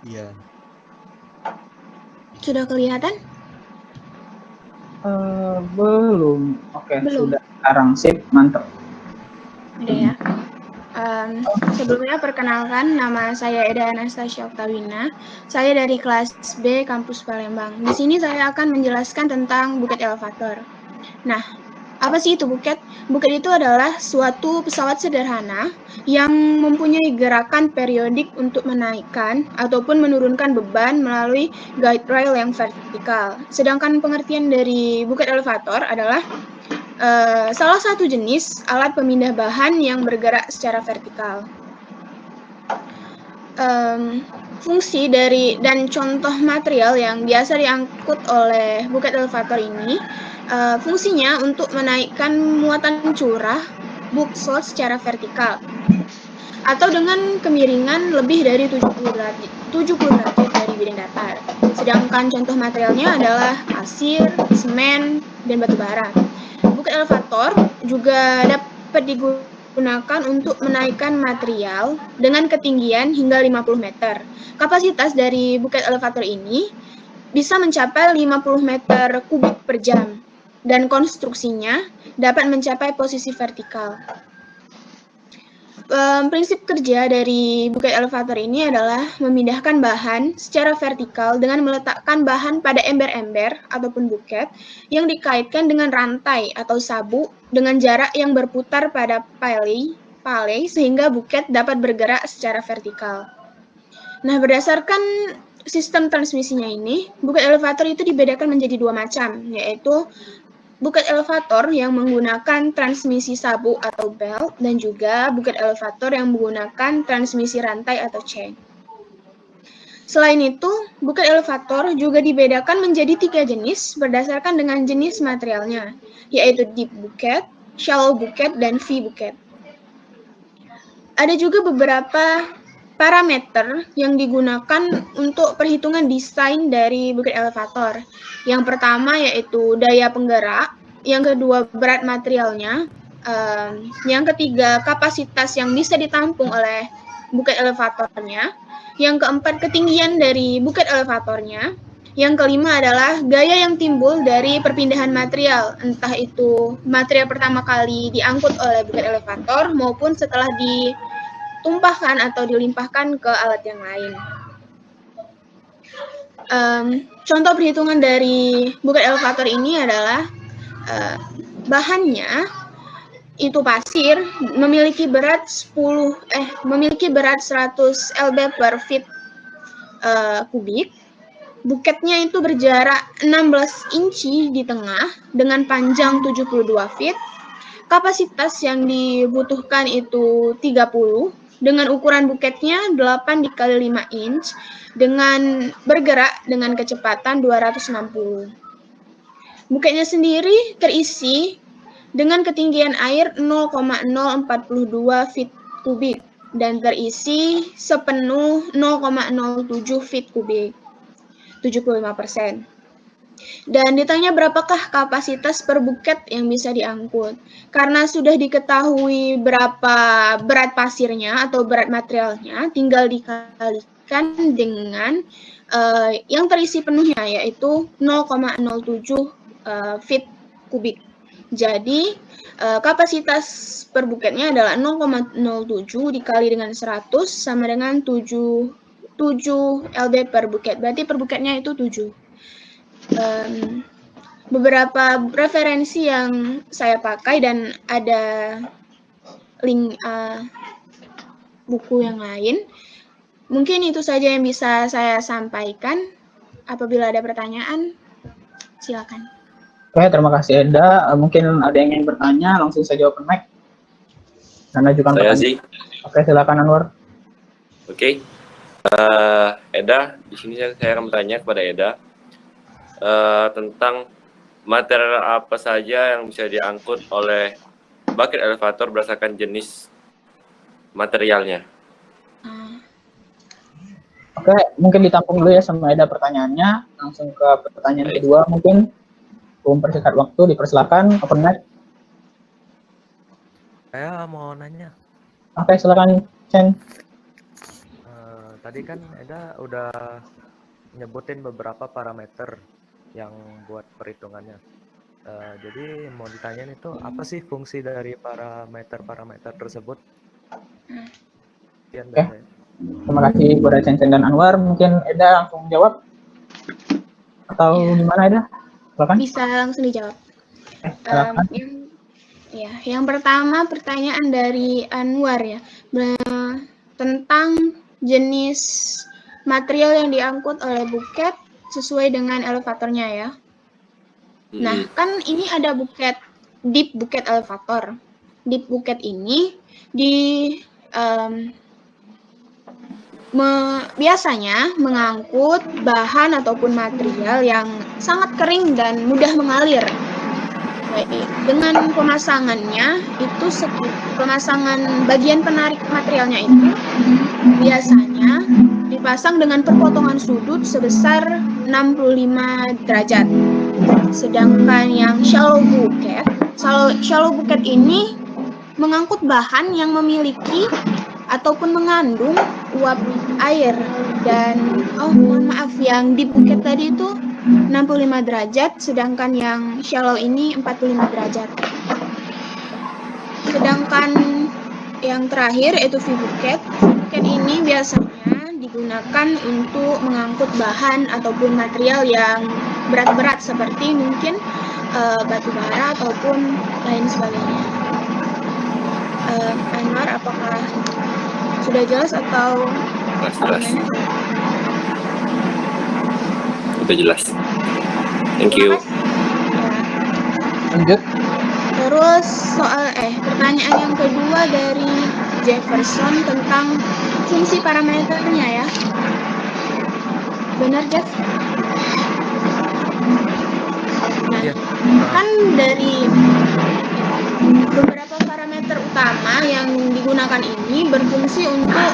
Iya. Sudah kelihatan? Belum. Oke, Belum. sudah. Sekarang sip, mantap. Udah ya. Sebelumnya perkenalkan, nama saya Eda Anastasia Oktawina. Saya dari kelas B kampus Palembang. Di sini saya akan menjelaskan tentang bucket elevator. Nah, apa sih itu bucket? Bucket itu adalah suatu pesawat sederhana yang mempunyai gerakan periodik untuk menaikkan ataupun menurunkan beban melalui guide rail yang vertikal. Sedangkan pengertian dari bucket elevator adalah salah satu jenis alat pemindah bahan yang bergerak secara vertikal. Fungsi dari dan contoh material yang biasa diangkut oleh bucket elevator ini fungsinya untuk menaikkan muatan curah book slot secara vertikal atau dengan kemiringan lebih dari 70 derajat dari bidang datar. Sedangkan contoh materialnya adalah pasir, semen, dan batu bara. Bucket elevator juga dapat digunakan untuk menaikkan material dengan ketinggian hingga 50 meter. Kapasitas dari bucket elevator ini bisa mencapai 50 meter kubik per jam dan konstruksinya dapat mencapai posisi vertikal. Prinsip kerja dari bucket elevator ini adalah memindahkan bahan secara vertikal dengan meletakkan bahan pada ember-ember ataupun bucket yang dikaitkan dengan rantai atau sabuk dengan jarak yang berputar pada paley sehingga bucket dapat bergerak secara vertikal. Nah, berdasarkan sistem transmisinya ini, buket elevator itu dibedakan menjadi dua macam, yaitu buket elevator yang menggunakan transmisi sabuk atau belt, dan juga buket elevator yang menggunakan transmisi rantai atau chain. Selain itu, buket elevator juga dibedakan menjadi 3 jenis berdasarkan dengan jenis materialnya, yaitu deep buket, shallow buket, dan V buket. Ada juga beberapa parameter yang digunakan untuk perhitungan desain dari buket elevator. Yang pertama yaitu daya penggerak, yang kedua berat materialnya, yang ketiga kapasitas yang bisa ditampung oleh buket elevatornya, yang keempat ketinggian dari buket elevatornya, yang kelima adalah gaya yang timbul dari perpindahan material, entah itu material pertama kali diangkut oleh buket elevator maupun setelah ditumpahkan atau dilimpahkan ke alat yang lain. Contoh perhitungan dari buket elevator ini adalah bahannya itu pasir, memiliki berat 100 lb per feet kubik. Buketnya itu berjarak 16 inci di tengah dengan panjang 72 feet. Kapasitas yang dibutuhkan itu 30 dengan ukuran buketnya 8 dikali 5 inch dengan bergerak dengan kecepatan 260. Buketnya sendiri terisi dengan ketinggian air 0,042 feet kubik dan terisi sepenuh 0,07 feet kubik, 75%. Dan ditanya berapakah kapasitas per buket yang bisa diangkut. Karena sudah diketahui berapa berat pasirnya atau berat materialnya, tinggal dikalikan dengan yang terisi penuhnya, yaitu 0,07 feet kubik. Jadi kapasitas per buketnya adalah 0,07 dikali dengan 100 sama dengan 7 lb per buket. Berarti per buketnya itu 7. Beberapa referensi yang saya pakai dan ada link buku yang lain. Mungkin itu saja yang bisa saya sampaikan. Apabila ada pertanyaan, silakan. Oke, terima kasih Eda. Mungkin ada yang ingin bertanya, langsung saya jawab mic. Dan ajukan Saya pertanyaan. sih. Oke, silakan Anwar. Oke. Eda, di sini saya akan bertanya kepada Eda tentang material apa saja yang bisa diangkut oleh bucket elevator berdasarkan jenis materialnya. Oke, mungkin ditampung dulu ya sama Eda pertanyaannya. Langsung ke pertanyaan kedua mungkin. Mempersingkat waktu, dipersilakan, open mic. Saya mau nanya. Oke, silakan, Chen. Tadi kan Eda udah nyebutin beberapa parameter yang buat perhitungannya. Jadi mau ditanyain itu apa sih fungsi dari parameter tersebut? Sekian dari saya. Terima kasih kepada Chen dan Anwar. Mungkin Eda langsung jawab? Atau gimana Eda? Silakan. Bisa langsung dijawab. Yang pertama pertanyaan dari Anwar ya, tentang jenis material yang diangkut oleh buket sesuai dengan elevatornya ya. Nah, kan ini ada buket deep buket elevator. Deep buket ini biasanya mengangkut bahan ataupun material yang sangat kering dan mudah mengalir. Dengan pemasangannya itu pemasangan bagian penarik materialnya itu biasanya dipasang dengan perpotongan sudut sebesar 65 derajat. Sedangkan yang shallow buket ini mengangkut bahan yang memiliki ataupun mengandung uap air dan mohon maaf yang di buket tadi itu 65 derajat sedangkan yang shallow ini 45 derajat. Sedangkan yang terakhir yaitu V-buket. V-buket ini biasanya digunakan untuk mengangkut bahan ataupun material yang berat-berat seperti mungkin batu bara ataupun lain sebagainya. Anwar, apakah sudah jelas atau jelas? Udah jelas. Thank you. Lanjut. Terus pertanyaan yang kedua dari Jefferson tentang fungsi parameternya ya. Benar, Jeff? Nah, kan dari beberapa parameter utama yang digunakan ini berfungsi untuk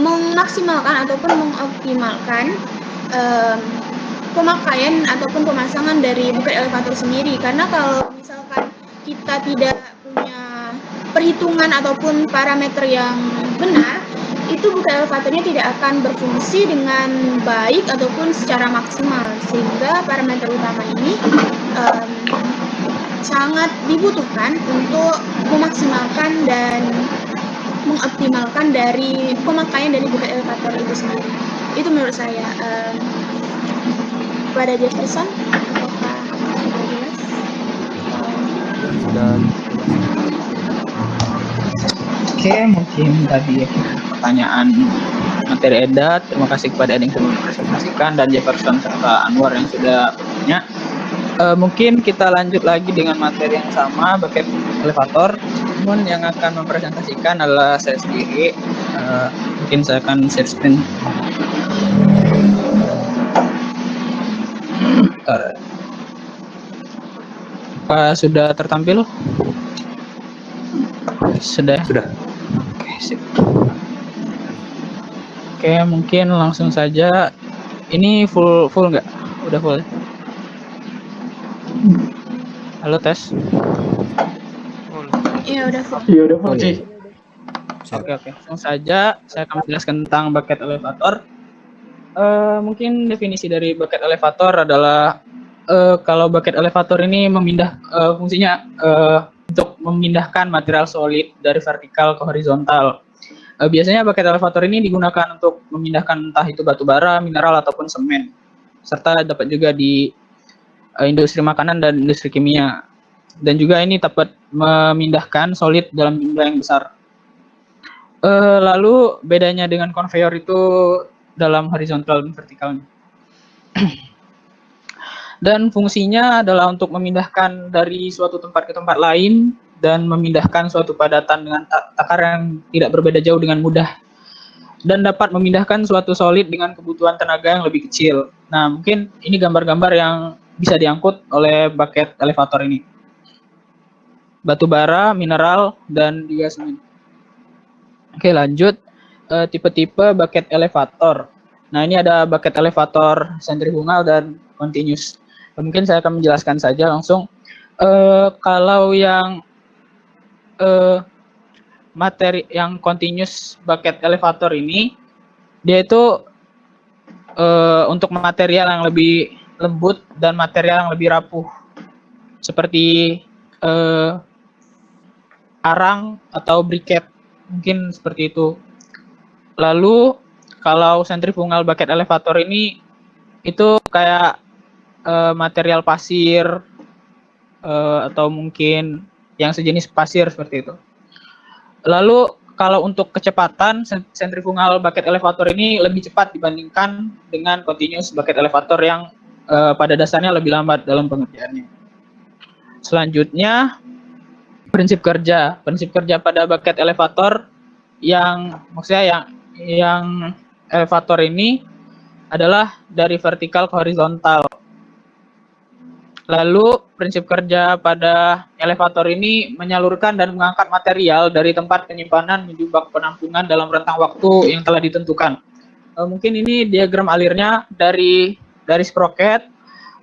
memaksimalkan ataupun mengoptimalkan pemakaian ataupun pemasangan dari bucket elevator sendiri. Karena kalau misalkan kita tidak punya perhitungan ataupun parameter yang benar, itu bucket elevatornya tidak akan berfungsi dengan baik ataupun secara maksimal, sehingga parameter utama ini sangat dibutuhkan untuk memaksimalkan dan mengoptimalkan dari pemakaian dari bucket elevator itu sendiri. Itu menurut saya. Pada Jefferson, apakah sudah jelas? Sudah. Oke, mungkin tadi pertanyaan materi EDA. Terima kasih kepada yang sudah mempresentasikan dan Jefferson serta Anwar yang sudah punya. Mungkin kita lanjut lagi dengan materi yang sama, bucket elevator. Namun yang akan mempresentasikan adalah saya sendiri. Mungkin saya akan share screen. Apa sudah tertampil? Sudah. Oke, sip. Oke, mungkin langsung saja. Ini full nggak? Udah full. Halo, tes. Iya, udah full. Iya, udah full sih. Oke. Langsung saja saya akan menjelaskan tentang bucket elevator. Mungkin definisi dari bucket elevator adalah kalau bucket elevator ini fungsinya untuk memindahkan material solid dari vertikal ke horizontal. Biasanya bucket elevator ini digunakan untuk memindahkan entah itu batu bara, mineral ataupun semen, serta dapat juga di industri makanan dan industri kimia. Dan juga ini dapat memindahkan solid dalam jumlah yang besar. Lalu bedanya dengan conveyor itu dalam horizontal dan vertikal. Dan fungsinya adalah untuk memindahkan dari suatu tempat ke tempat lain dan memindahkan suatu padatan dengan takar yang tidak berbeda jauh dengan mudah, dan dapat memindahkan suatu solid dengan kebutuhan tenaga yang lebih kecil. Nah, mungkin ini gambar-gambar yang bisa diangkut oleh bucket elevator ini. Batu bara, mineral, dan juga semen. Oke, lanjut. Tipe-tipe bucket elevator. Nah, ini ada bucket elevator sentrifugal dan continuous. Mungkin saya akan menjelaskan saja langsung. Kalau yang materi yang continuous bucket elevator ini, dia itu untuk material yang lebih lembut dan material yang lebih rapuh, seperti arang atau briket, mungkin seperti itu. Lalu kalau sentrifugal bucket elevator ini itu kayak material pasir atau mungkin yang sejenis pasir seperti itu. Lalu kalau untuk kecepatan, sentrifugal bucket elevator ini lebih cepat dibandingkan dengan continuous bucket elevator yang pada dasarnya lebih lambat dalam pengerjaannya. Selanjutnya, prinsip kerja pada bucket elevator maksudnya yang elevator ini adalah dari vertikal ke horizontal. Lalu prinsip kerja pada elevator ini menyalurkan dan mengangkat material dari tempat penyimpanan menuju bak penampungan dalam rentang waktu yang telah ditentukan. Mungkin ini diagram alirnya dari sprocket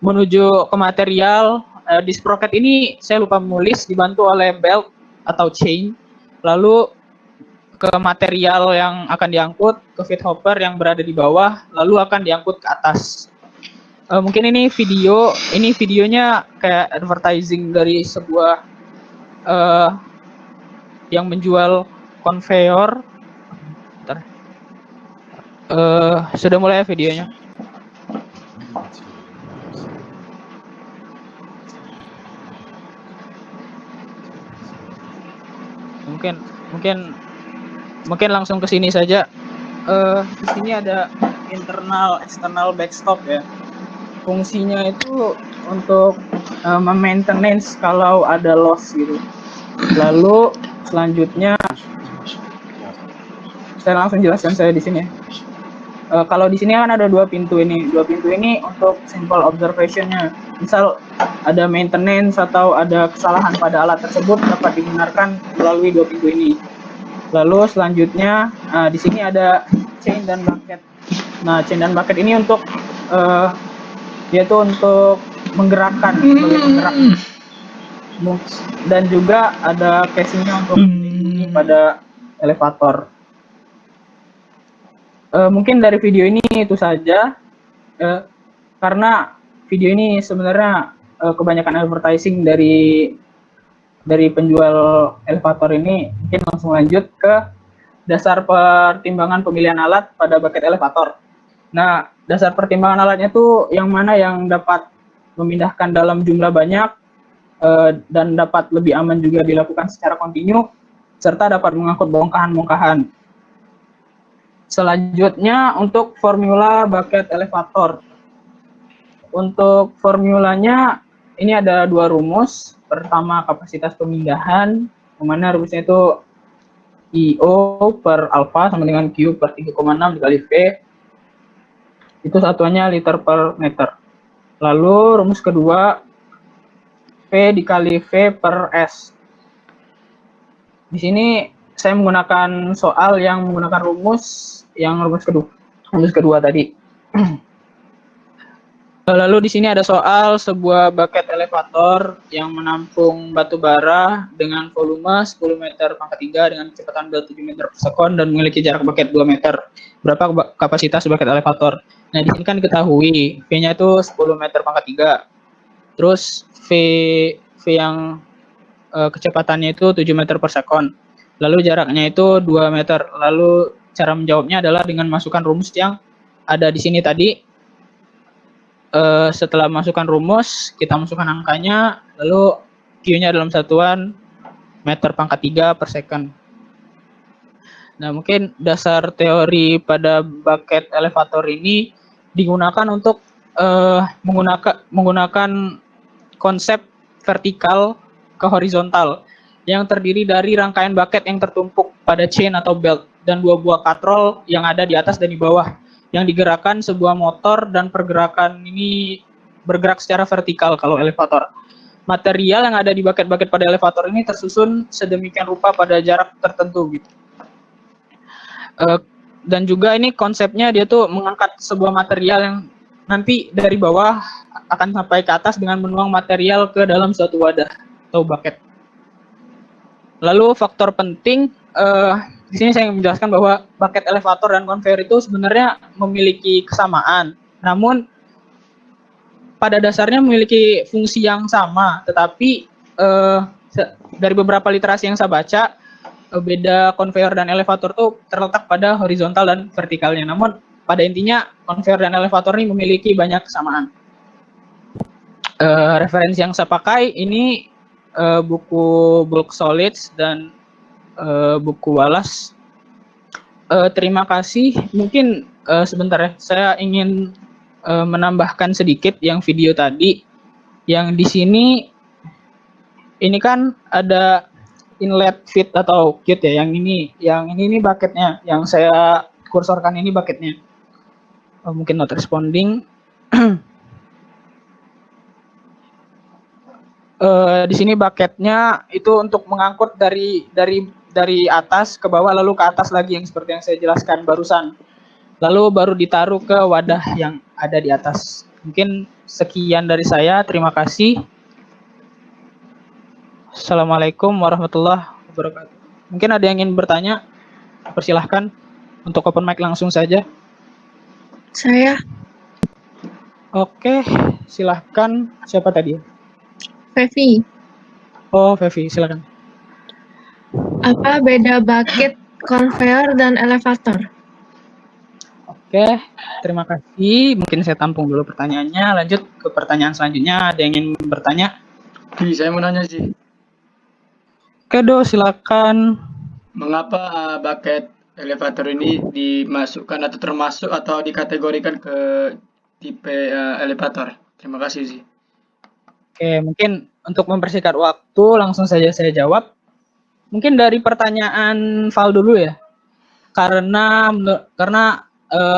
menuju ke material. Di sprocket ini saya lupa menulis, dibantu oleh belt atau chain. Lalu ke material yang akan diangkut, ke feed hopper yang berada di bawah, lalu akan diangkut ke atas. Mungkin ini videonya kayak advertising dari sebuah yang menjual conveyor. Sudah mulai videonya. Mungkin langsung ke sini saja. Di sini ada internal, external backstop ya. fungsinya itu untuk maintenance kalau ada loss gitu. Lalu selanjutnya saya langsung jelaskan saya di sini. Kalau di sini kan ada dua pintu ini. Dua pintu ini untuk simple observation-nya. Misal ada maintenance atau ada kesalahan pada alat tersebut dapat dibenarkan melalui dua pintu ini. Lalu selanjutnya di sini ada chain dan bucket. Nah, chain dan bucket ini untuk yaitu untuk menggerakkan sebagai penggerak. Dan juga ada casingnya untuk melindungi pada elevator. Mungkin dari video ini itu saja, karena video ini sebenarnya kebanyakan advertising dari penjual elevator ini. Mungkin langsung lanjut ke dasar pertimbangan pemilihan alat pada bucket elevator. Nah, dasar pertimbangan alatnya itu yang mana yang dapat memindahkan dalam jumlah banyak dan dapat lebih aman juga dilakukan secara kontinu, serta dapat mengangkut bongkahan-bongkahan. Selanjutnya untuk formula bucket elevator. Untuk formulanya ini ada dua rumus. Pertama kapasitas pemindahan, kemana rumusnya itu IO per alpha sama dengan Q per 3,6 dikali V. Itu satuannya liter per meter. Lalu rumus kedua V dikali V per S. Di sini saya menggunakan soal yang menggunakan rumus kedua tadi. Lalu di sini ada soal sebuah bucket elevator yang menampung batu bara dengan volume 10 meter pangkat 3 dengan kecepatan 27 meter per sekon dan memiliki jarak bucket 2 meter. Berapa kapasitas bucket elevator? Nah, di sini kan diketahui V-nya itu 10 meter pangkat 3. Terus V yang kecepatannya itu 7 meter per sekon. Lalu jaraknya itu 2 meter. Lalu cara menjawabnya adalah dengan masukkan rumus yang ada di sini tadi. Setelah masukkan rumus, kita masukkan angkanya, lalu Q-nya dalam satuan meter pangkat 3 per second. Nah, mungkin dasar teori pada bucket elevator ini digunakan untuk menggunakan konsep vertikal ke horizontal yang terdiri dari rangkaian bucket yang tertumpuk pada chain atau belt dan dua buah katrol yang ada di atas dan di bawah yang digerakkan sebuah motor, dan pergerakan ini bergerak secara vertikal kalau elevator. Material yang ada di bucket-bucket pada elevator ini tersusun sedemikian rupa pada jarak tertentu gitu. Dan juga ini konsepnya dia tuh mengangkat sebuah material yang nanti dari bawah akan sampai ke atas dengan menuang material ke dalam suatu wadah atau bucket. Lalu faktor penting di sini saya ingin menjelaskan bahwa bucket elevator dan conveyor itu sebenarnya memiliki kesamaan, namun pada dasarnya memiliki fungsi yang sama, tetapi dari beberapa literasi yang saya baca, beda conveyor dan elevator itu terletak pada horizontal dan vertikalnya. Namun pada intinya conveyor dan elevator ini memiliki banyak kesamaan. Referensi yang saya pakai ini buku Bulk Solids dan buku Wallace. Terima kasih. Mungkin sebentar ya, saya ingin menambahkan sedikit yang video tadi. Yang di sini ini kan ada inlet feed atau kit ya. Yang ini bucketnya. Yang saya kursorkan ini bucketnya. Mungkin not responding. Di sini bucketnya itu untuk mengangkut dari atas ke bawah lalu ke atas lagi, yang seperti yang saya jelaskan barusan. Lalu baru ditaruh ke wadah yang ada di atas. Mungkin sekian dari saya. Terima kasih. Assalamualaikum warahmatullahi wabarakatuh. Mungkin ada yang ingin bertanya? Persilahkan untuk open mic langsung saja. Saya. Oke, silahkan. Siapa tadi? Fevi. Oh, Fevi, silakan. Apa beda bucket, conveyor, dan elevator? Oke, terima kasih. Mungkin saya tampung dulu pertanyaannya. Lanjut ke pertanyaan selanjutnya. Ada yang ingin bertanya? Saya mau nanya sih. Oke, Do, silakan. Mengapa bucket elevator ini dimasukkan atau termasuk atau dikategorikan ke tipe elevator. Terima kasih sih. Oke, mungkin untuk mempersingkat waktu langsung saja saya jawab. Mungkin dari pertanyaan Val dulu ya. Karena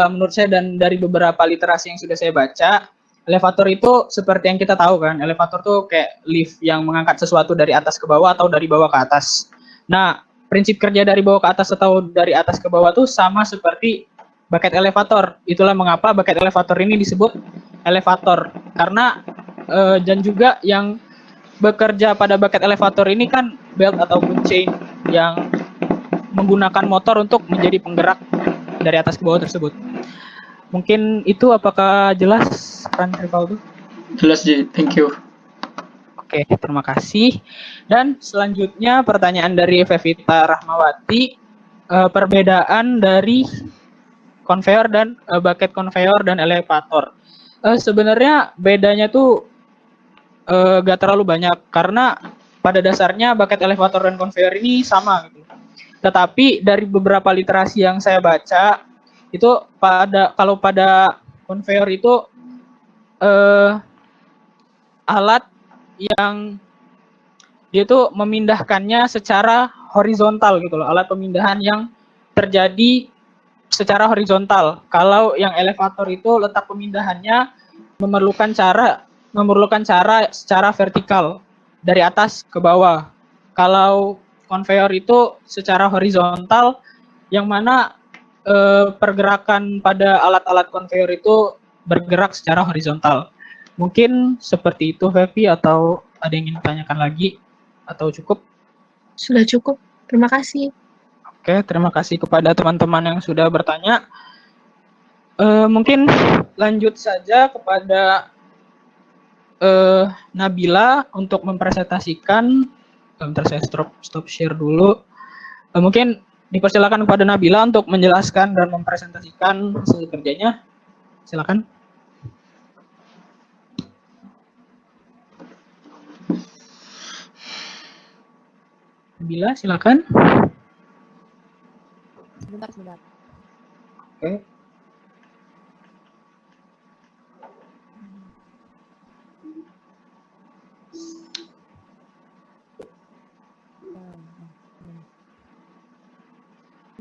menurut saya dan dari beberapa literasi yang sudah saya baca, elevator itu seperti yang kita tahu kan, elevator tuh kayak lift yang mengangkat sesuatu dari atas ke bawah atau dari bawah ke atas. Nah, prinsip kerja dari bawah ke atas atau dari atas ke bawah tuh sama seperti bucket elevator. Itulah mengapa bucket elevator ini disebut elevator. Karena dan juga yang bekerja pada bucket elevator ini kan belt ataupun chain yang menggunakan motor untuk menjadi penggerak dari atas ke bawah tersebut. Mungkin itu apakah jelas, Ran Rivaldo? Jelas, Ji. Thank you. Oke, terima kasih. Dan selanjutnya pertanyaan dari Vevita Rahmawati, perbedaan dari conveyor dan bucket conveyor dan elevator. Sebenarnya bedanya tuh gak terlalu banyak karena pada dasarnya bucket elevator dan conveyor ini sama gitu. Tetapi dari beberapa literasi yang saya baca itu kalau pada conveyor itu alat yang dia tuh memindahkannya secara horizontal gitu loh, alat pemindahan yang terjadi secara horizontal. Kalau yang elevator itu letak pemindahannya memerlukan cara secara vertikal dari atas ke bawah. Kalau conveyor itu secara horizontal yang mana pergerakan pada alat-alat conveyor itu bergerak secara horizontal. Mungkin seperti itu, Fevi, atau ada yang ingin ditanyakan lagi atau cukup? Sudah cukup. Terima kasih. Oke, terima kasih kepada teman-teman yang sudah bertanya. Mungkin lanjut saja kepada Nabila untuk mempresentasikan. Bentar, saya stop share dulu. Mungkin dipersilakan kepada Nabila untuk menjelaskan dan mempresentasikan hasil kerjanya. Silakan. Nabila, silakan. Sebentar. Oke.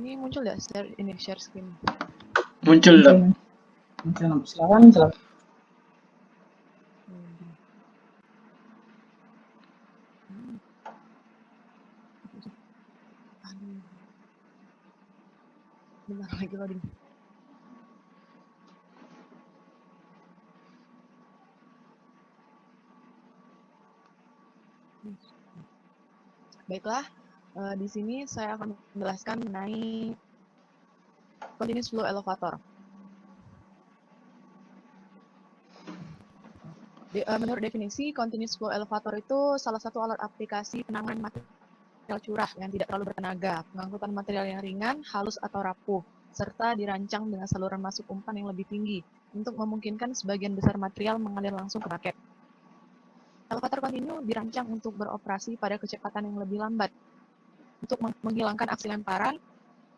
Ini muncul nggak share screen? Muncul dong. Silakan. Bentar lagi loading. Baiklah, di sini saya akan menjelaskan mengenai continuous flow elevator. Menurut definisi, continuous flow elevator itu salah satu alat aplikasi penanganan material curah yang tidak terlalu bertenaga, pengangkutan material yang ringan, halus atau rapuh, serta dirancang dengan saluran masuk umpan yang lebih tinggi untuk memungkinkan sebagian besar material mengalir langsung ke bucket. Elevator kontinu dirancang untuk beroperasi pada kecepatan yang lebih lambat untuk menghilangkan aksi lemparan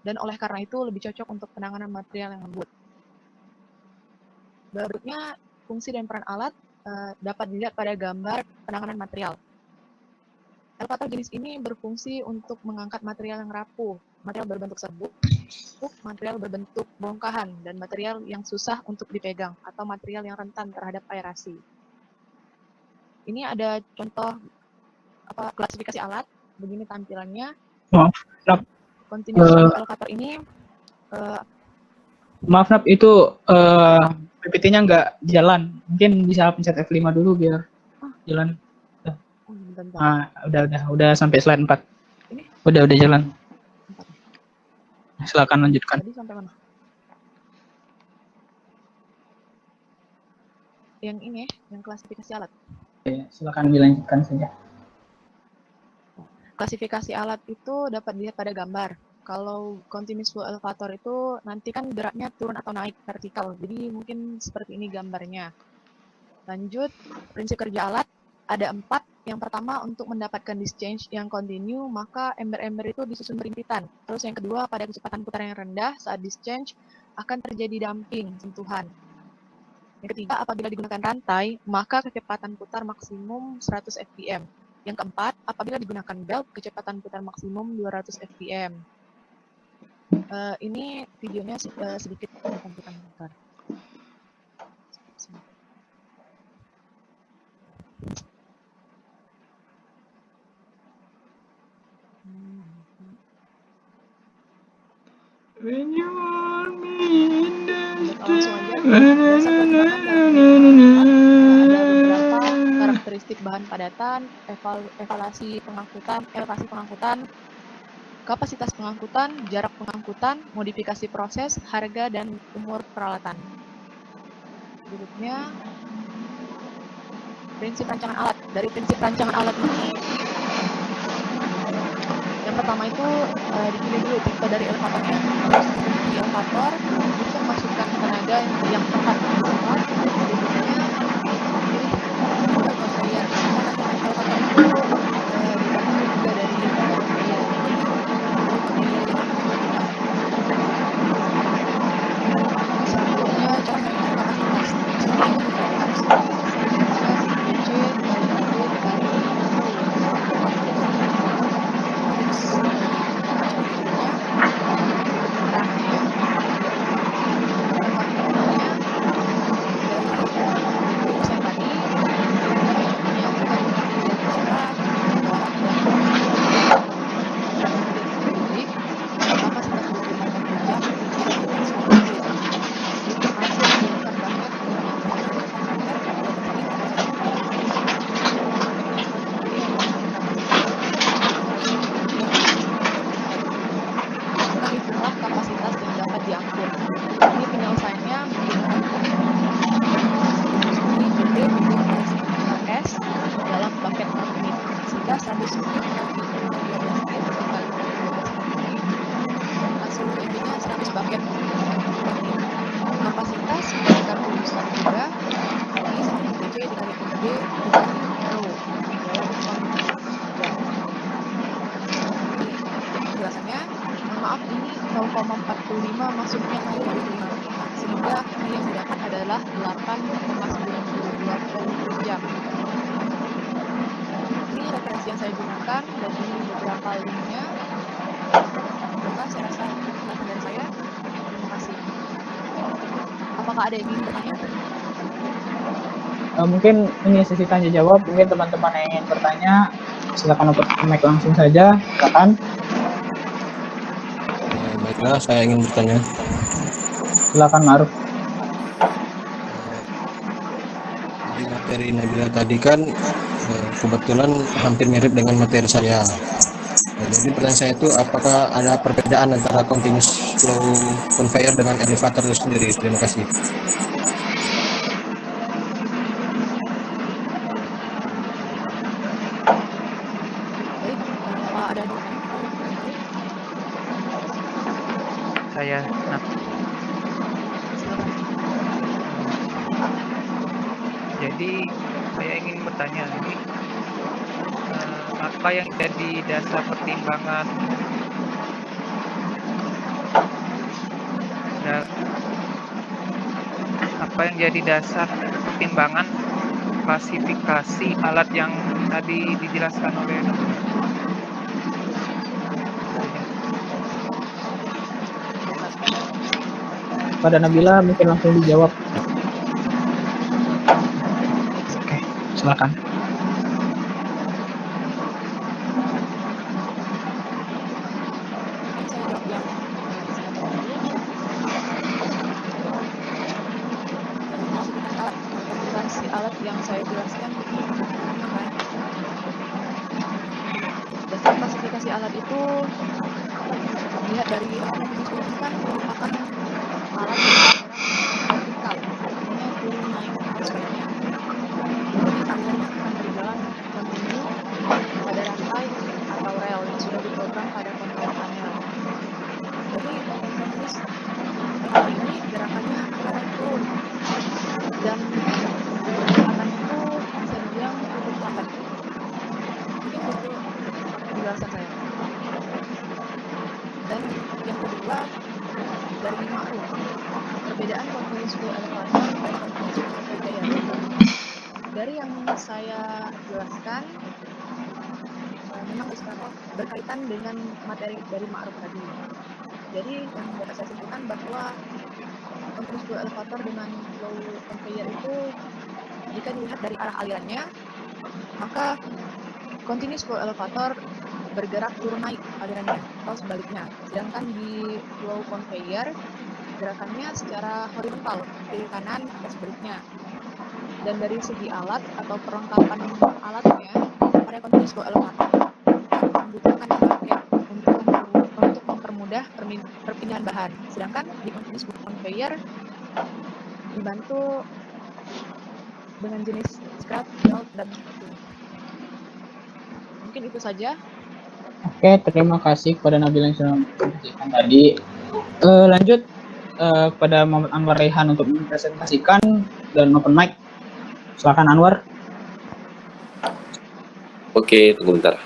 dan oleh karena itu lebih cocok untuk penanganan material yang lembut. Berikutnya, fungsi dan peran alat dapat dilihat pada gambar penanganan material. Elevator jenis ini berfungsi untuk mengangkat material yang rapuh, material berbentuk serbuk, material berbentuk bongkahan, dan material yang susah untuk dipegang atau material yang rentan terhadap aerasi. Ini ada contoh klasifikasi alat, begini tampilannya. Continuous flow elevator ini. Maaf, Nap, itu PPT-nya nggak jalan. Mungkin bisa pencet F5 dulu biar jalan. Nah, udah sampai slide 4. Ini? Udah jalan. Silakan lanjutkan. Tadi sampai mana? Yang ini, yang klasifikasi alat. Oke, silakan dilanjutkan saja. Klasifikasi alat itu dapat dilihat pada gambar. Kalau continuous flow elevator itu nanti kan geraknya turun atau naik vertikal. Jadi mungkin seperti ini gambarnya. Lanjut, prinsip kerja alat ada 4. Yang pertama, untuk mendapatkan discharge yang kontinu, maka ember-ember itu disusun berimpitan. Terus yang kedua, pada kecepatan putaran yang rendah, saat discharge akan terjadi damping, sentuhan. Yang ketiga, apabila digunakan rantai, maka kecepatan putar maksimum 100 fpm. Yang keempat, apabila digunakan belt, kecepatan putar maksimum 200 fpm. Ini videonya sedikit tentang putar. When you want me in the Langsung aja, dasar perkembangan ada beberapa karakteristik bahan padatan, elevasi pengangkutan, kapasitas pengangkutan, jarak pengangkutan, modifikasi proses, harga, dan umur peralatan. Berikutnya, prinsip rancangan alat. Dari prinsip rancangan alat ini, yang pertama itu dipilih dulu tipe dari elevatornya. Terus di elevator itu masukkan tenaga yang tepat di elevator. Berikutnya pilih tipe conveyor. Elevator itu dibagi juga dari conveyor. Selanjutnya cara menentukan kapasitas. Di sini harus DC dikali D dikali kapasitas yang dapat diangkut. Ini penyelesaiannya menggunakan S dalam bucket per menit, sehingga 100 menit dikali 12 menit, hasil nya 100 bucket per menit. Kapasitas berdasarkan rujukan juga, ini sama TC dikali PB dikali Rho dalam jam. Penjelasannya, maaf, ini 0,45 masuknya air per jam, sehingga air yang didapat adalah 8,92 per jam. Ini referensi yang saya gunakan dan ini beberapa linknya. Bukan, saya rasa penjelasan dari saya. Terima kasih. Apakah ada yang ingin bertanya? Mungkin ini sesi tanya jawab. Mungkin teman-teman yang ingin bertanya, silakan open mic langsung saja. Silakan. Baiklah, saya ingin bertanya. Silakan Ma'ruf. Di materi Nabila tadi kan kebetulan hampir mirip dengan materi saya. Jadi pertanyaan saya itu, apakah ada perbedaan antara continuous flow conveyor dengan elevator itu sendiri? Terima kasih. Baik, ada Saya, jadi saya ingin bertanya ini, apa yang jadi dasar pertimbangan klasifikasi alat yang tadi dijelaskan oleh pada Nabila, mungkin langsung dijawab. Oke, silakan. klasifikasi alat yang saya jelaskan ini dasar klasifikasi alat itu dilihat dari apa yang disebutkan merupakan alat vertikal, artinya turun naik aspeknya. Jadi alirannya akan berjalan kontinu pada rantai atau rel yang sudah diprogram pada conveyor panel. Jadi otomatis ini gerakannya akan turun dan gerakan itu bisa dibilang cukup lambat. Mungkin itu penjelasan saya. Dan yang kedua dari Ma'ruf, Perbedaan continuous flow elevator dan continuous flow conveyor. Dari yang saya jelaskan, memang berkaitan dengan materi dari Ma'ruf tadi. Jadi yang dapat saya simpulkan bahwa continuous flow elevator dengan flow conveyor itu jika dilihat dari arah alirannya, maka continuous flow elevator bergerak turun naik alirannya atau sebaliknya. Sedangkan di flow conveyor gerakannya secara horizontal, kiri kanan atau sebaliknya. Dan dari segi alat atau perlengkapan alatnya pada continuous flow elevator membutuhkan bucket untuk mempermudah perpindahan bahan. Sedangkan di continuous flow conveyor dibantu dengan jenis scrap, belt, dan mungkin itu saja. Oke, terima kasih kepada Nabila yang sudah mempresentasikan tadi. Lanjut kepada Muhammad Anwar Rehan untuk mempresentasikan dan open mic. Silakan Anwar. Oke, tunggu bentar.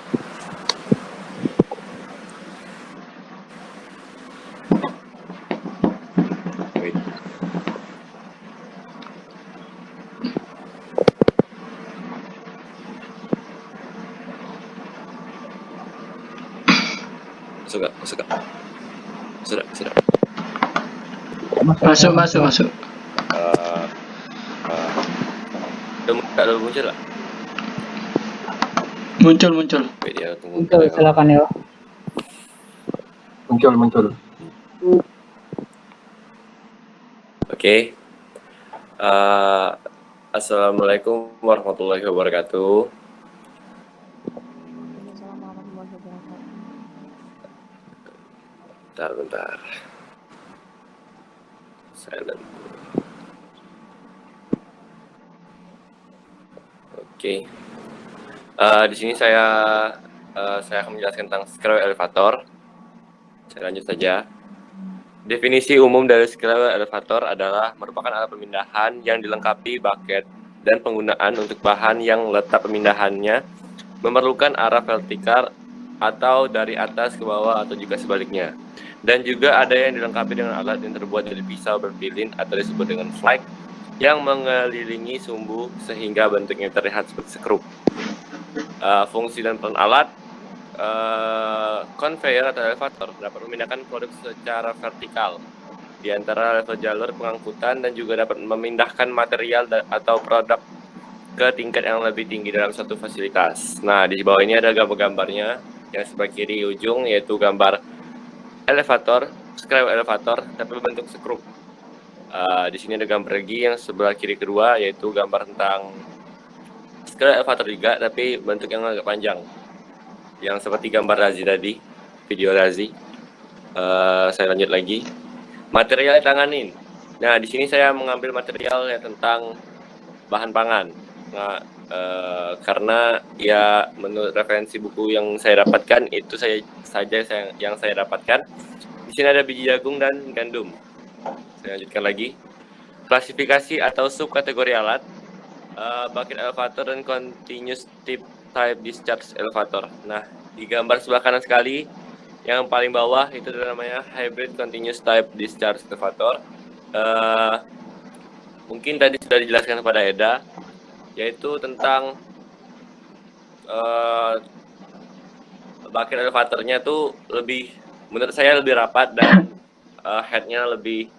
Masuk. Udah muncul lah. Muncul. Silakan ya. Muncul. Oke. Assalamualaikum warahmatullahi wabarakatuh. Bentar. Silent. Oke. Di sini saya akan menjelaskan tentang screw elevator. Saya lanjut saja. Definisi umum dari screw elevator adalah merupakan alat pemindahan yang dilengkapi bucket dan penggunaan untuk bahan yang letak pemindahannya memerlukan arah vertikal atau dari atas ke bawah atau juga sebaliknya. Dan juga ada yang dilengkapi dengan alat yang terbuat dari pisau berpilin atau disebut dengan flake yang mengelilingi sumbu sehingga bentuknya terlihat seperti skrup. Fungsi dan peran alat, conveyor atau elevator dapat memindahkan produk secara vertikal di antara level jalur pengangkutan dan juga dapat memindahkan material atau produk ke tingkat yang lebih tinggi dalam satu fasilitas. Nah, di bawah ini ada gambar-gambarnya yang sebelah kiri ujung yaitu gambar elevator, screw elevator tapi berbentuk skrup. Di sini ada gambar lagi yang sebelah kiri kedua yaitu gambar tentang screw elevator juga tapi bentuk yang agak panjang. Yang seperti gambar Razi tadi, video Razi. Saya lanjut lagi. Material yang tanganin. Nah, di sini saya mengambil material yang tentang bahan pangan. Nah, karena ya menurut referensi buku yang saya dapatkan itu yang saya dapatkan. Di sini ada biji jagung dan gandum. Saya lanjutkan lagi. Klasifikasi atau subkategori alat, bucket elevator dan continuous type discharge elevator. Nah, di gambar sebelah kanan sekali, yang paling bawah itu namanya hybrid continuous type discharge elevator. Mungkin tadi sudah dijelaskan kepada Eda, yaitu tentang bucket elevatornya tuh lebih, menurut saya lebih rapat dan headnya lebih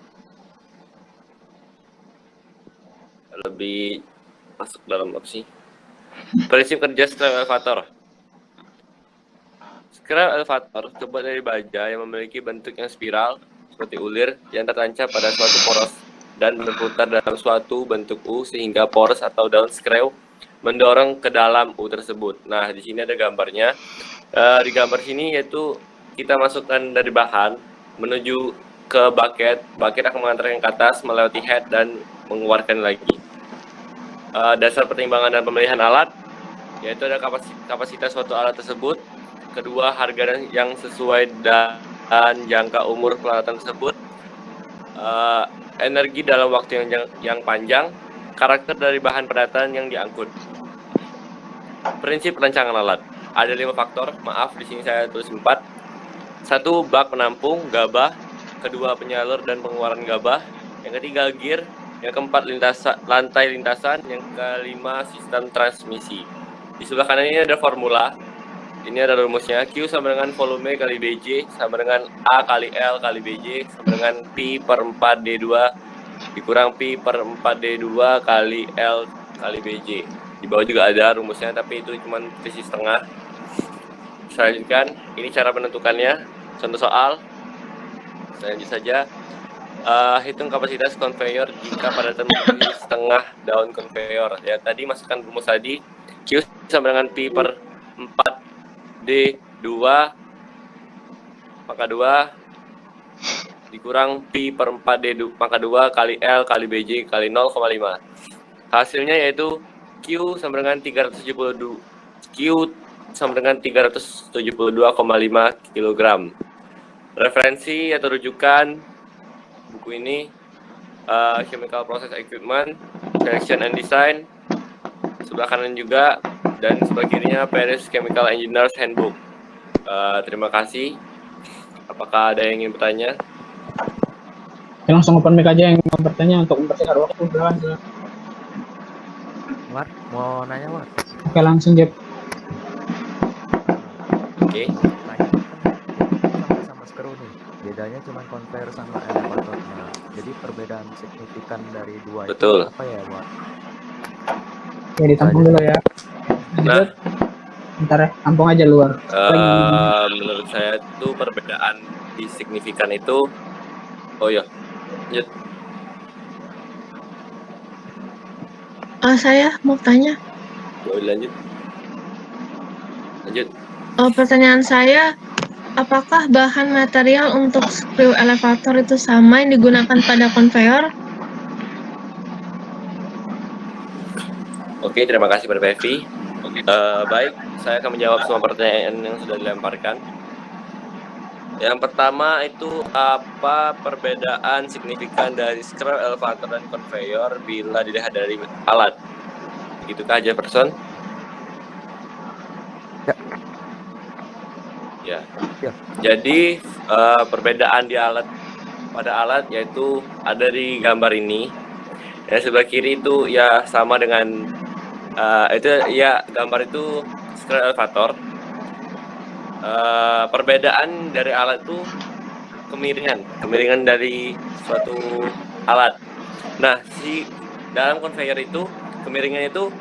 masuk dalam opsi. Prinsip kerja screw elevator. Screw elevator terbuat dari baja yang memiliki bentuk yang spiral seperti ulir yang tertancap pada suatu poros dan berputar dalam suatu bentuk U sehingga poros atau daun screw mendorong ke dalam U tersebut. Nah, di sini ada gambarnya. Di gambar sini yaitu kita masukkan dari bahan menuju ke bucket akan mengantarkan ke atas melewati head dan mengeluarkan lagi. Dasar pertimbangan dan pemilihan alat yaitu ada kapasitas suatu alat tersebut, kedua harga yang sesuai dan jangka umur peralatan tersebut, energi dalam waktu yang panjang, karakter dari bahan padatan yang diangkut. Prinsip rancangan alat ada 5 faktor, maaf di sini saya tulis 4. 1. Bak penampung gabah, kedua penyalur dan pengeluaran gabah, yang ketiga gear, yang keempat lantai lintasan, yang kelima sistem transmisi. Di sebelah kanan ini ada formula. Ini ada rumusnya. Q sama dengan volume kali BJ sama dengan A kali L kali BJ sama dengan P per 4D2 dikurang P per 4D2 kali L kali BJ. Di bawah juga ada rumusnya, tapi itu cuma sisi setengah. Saya lanjutkan. Ini cara menentukannya. Contoh soal. Saya lanjut saja. Hitung kapasitas conveyor jika pada terjadi setengah daun conveyor. Ya, tadi masukkan rumus tadi. Q sama dengan P per 4D2 maka 2 dikurang P per 4D2 maka 2 kali L kali BJ kali 0,5. Hasilnya yaitu Q sama dengan 372 Q sama dengan 372,5 kg. Referensi atau rujukan buku ini Chemical Process Equipment, Selection and Design. Sebelah kanan juga, dan sebelah kirinya Paris Chemical Engineers Handbook. Terima kasih. Apakah ada yang ingin bertanya? Ya, langsung open mic aja yang mau bertanya untuk mempersingkat waktu. War, mau nanya War? Oke, langsung Jeb. Oke. Sama screw nih. Bedanya cuma conveyor sama elevator. Nah, jadi perbedaan signifikan dari dua Betul. itu apa ya, War? Ya, ditampung dulu ya. Nah, Bentar ya, tampung aja luar. menurut saya itu perbedaan di signifikan itu, oh ya, lanjut. Saya mau tanya. Lanjut. Pertanyaan saya, apakah bahan material untuk screw elevator itu sama yang digunakan pada conveyor? Oke, terima kasih pada Pevi. Baik, saya akan menjawab semua pertanyaan yang sudah dilemparkan. Yang pertama itu, apa perbedaan signifikan dari screw elevator dan conveyor bila dilihat dari alat? Begitukah Jefferson? Ya. Jadi perbedaan di pada alat yaitu ada di gambar ini. Yang sebelah kiri itu ya sama dengan itu ya, gambar itu screw elevator. Perbedaan dari alat itu kemiringan dari suatu alat. Nah, dalam conveyor itu kemiringan itu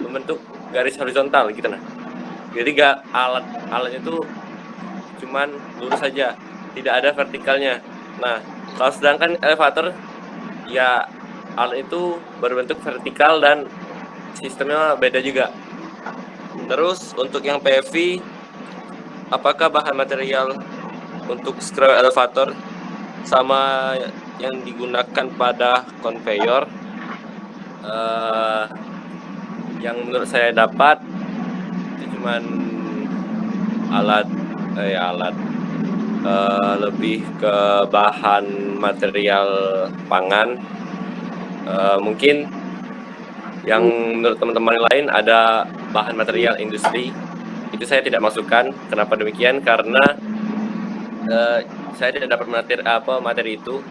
membentuk garis horizontal gitu nah. Jadi alatnya itu cuman lurus saja, tidak ada vertikalnya. Nah, kalau sedangkan elevator ya alat itu berbentuk vertikal dan sistemnya beda juga. Terus untuk yang PV, apakah bahan material untuk screw elevator sama yang digunakan pada conveyor? Yang menurut saya dapat itu cuman lebih ke bahan material pangan. Mungkin yang menurut teman-teman lain ada bahan material industri, itu saya tidak masukkan. Kenapa demikian? Karena saya tidak dapat materi itu.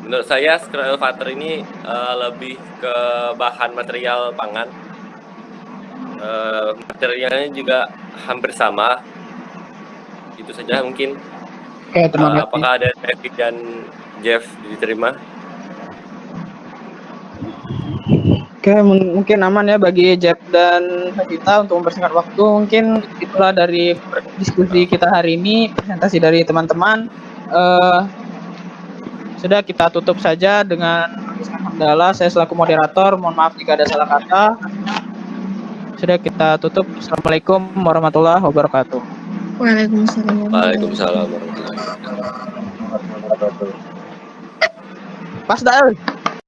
Menurut saya screw elevator ini lebih ke bahan material pangan. Materialnya juga hampir sama. Itu saja mungkin. Oke, terima kasih. Apakah ada David dan Jeff diterima? Oke, mungkin aman ya bagi Jeb dan kita untuk mempersingkat waktu. Mungkin itulah dari diskusi kita hari ini, presentasi dari teman-teman. Sudah, kita tutup saja dengan hamdalah. Saya selaku moderator, mohon maaf jika ada salah kata. Sudah, kita tutup. Assalamualaikum warahmatullahi wabarakatuh. Waalaikumsalam. Waalaikumsalam warahmatullahi wabarakatuh. Pas dah.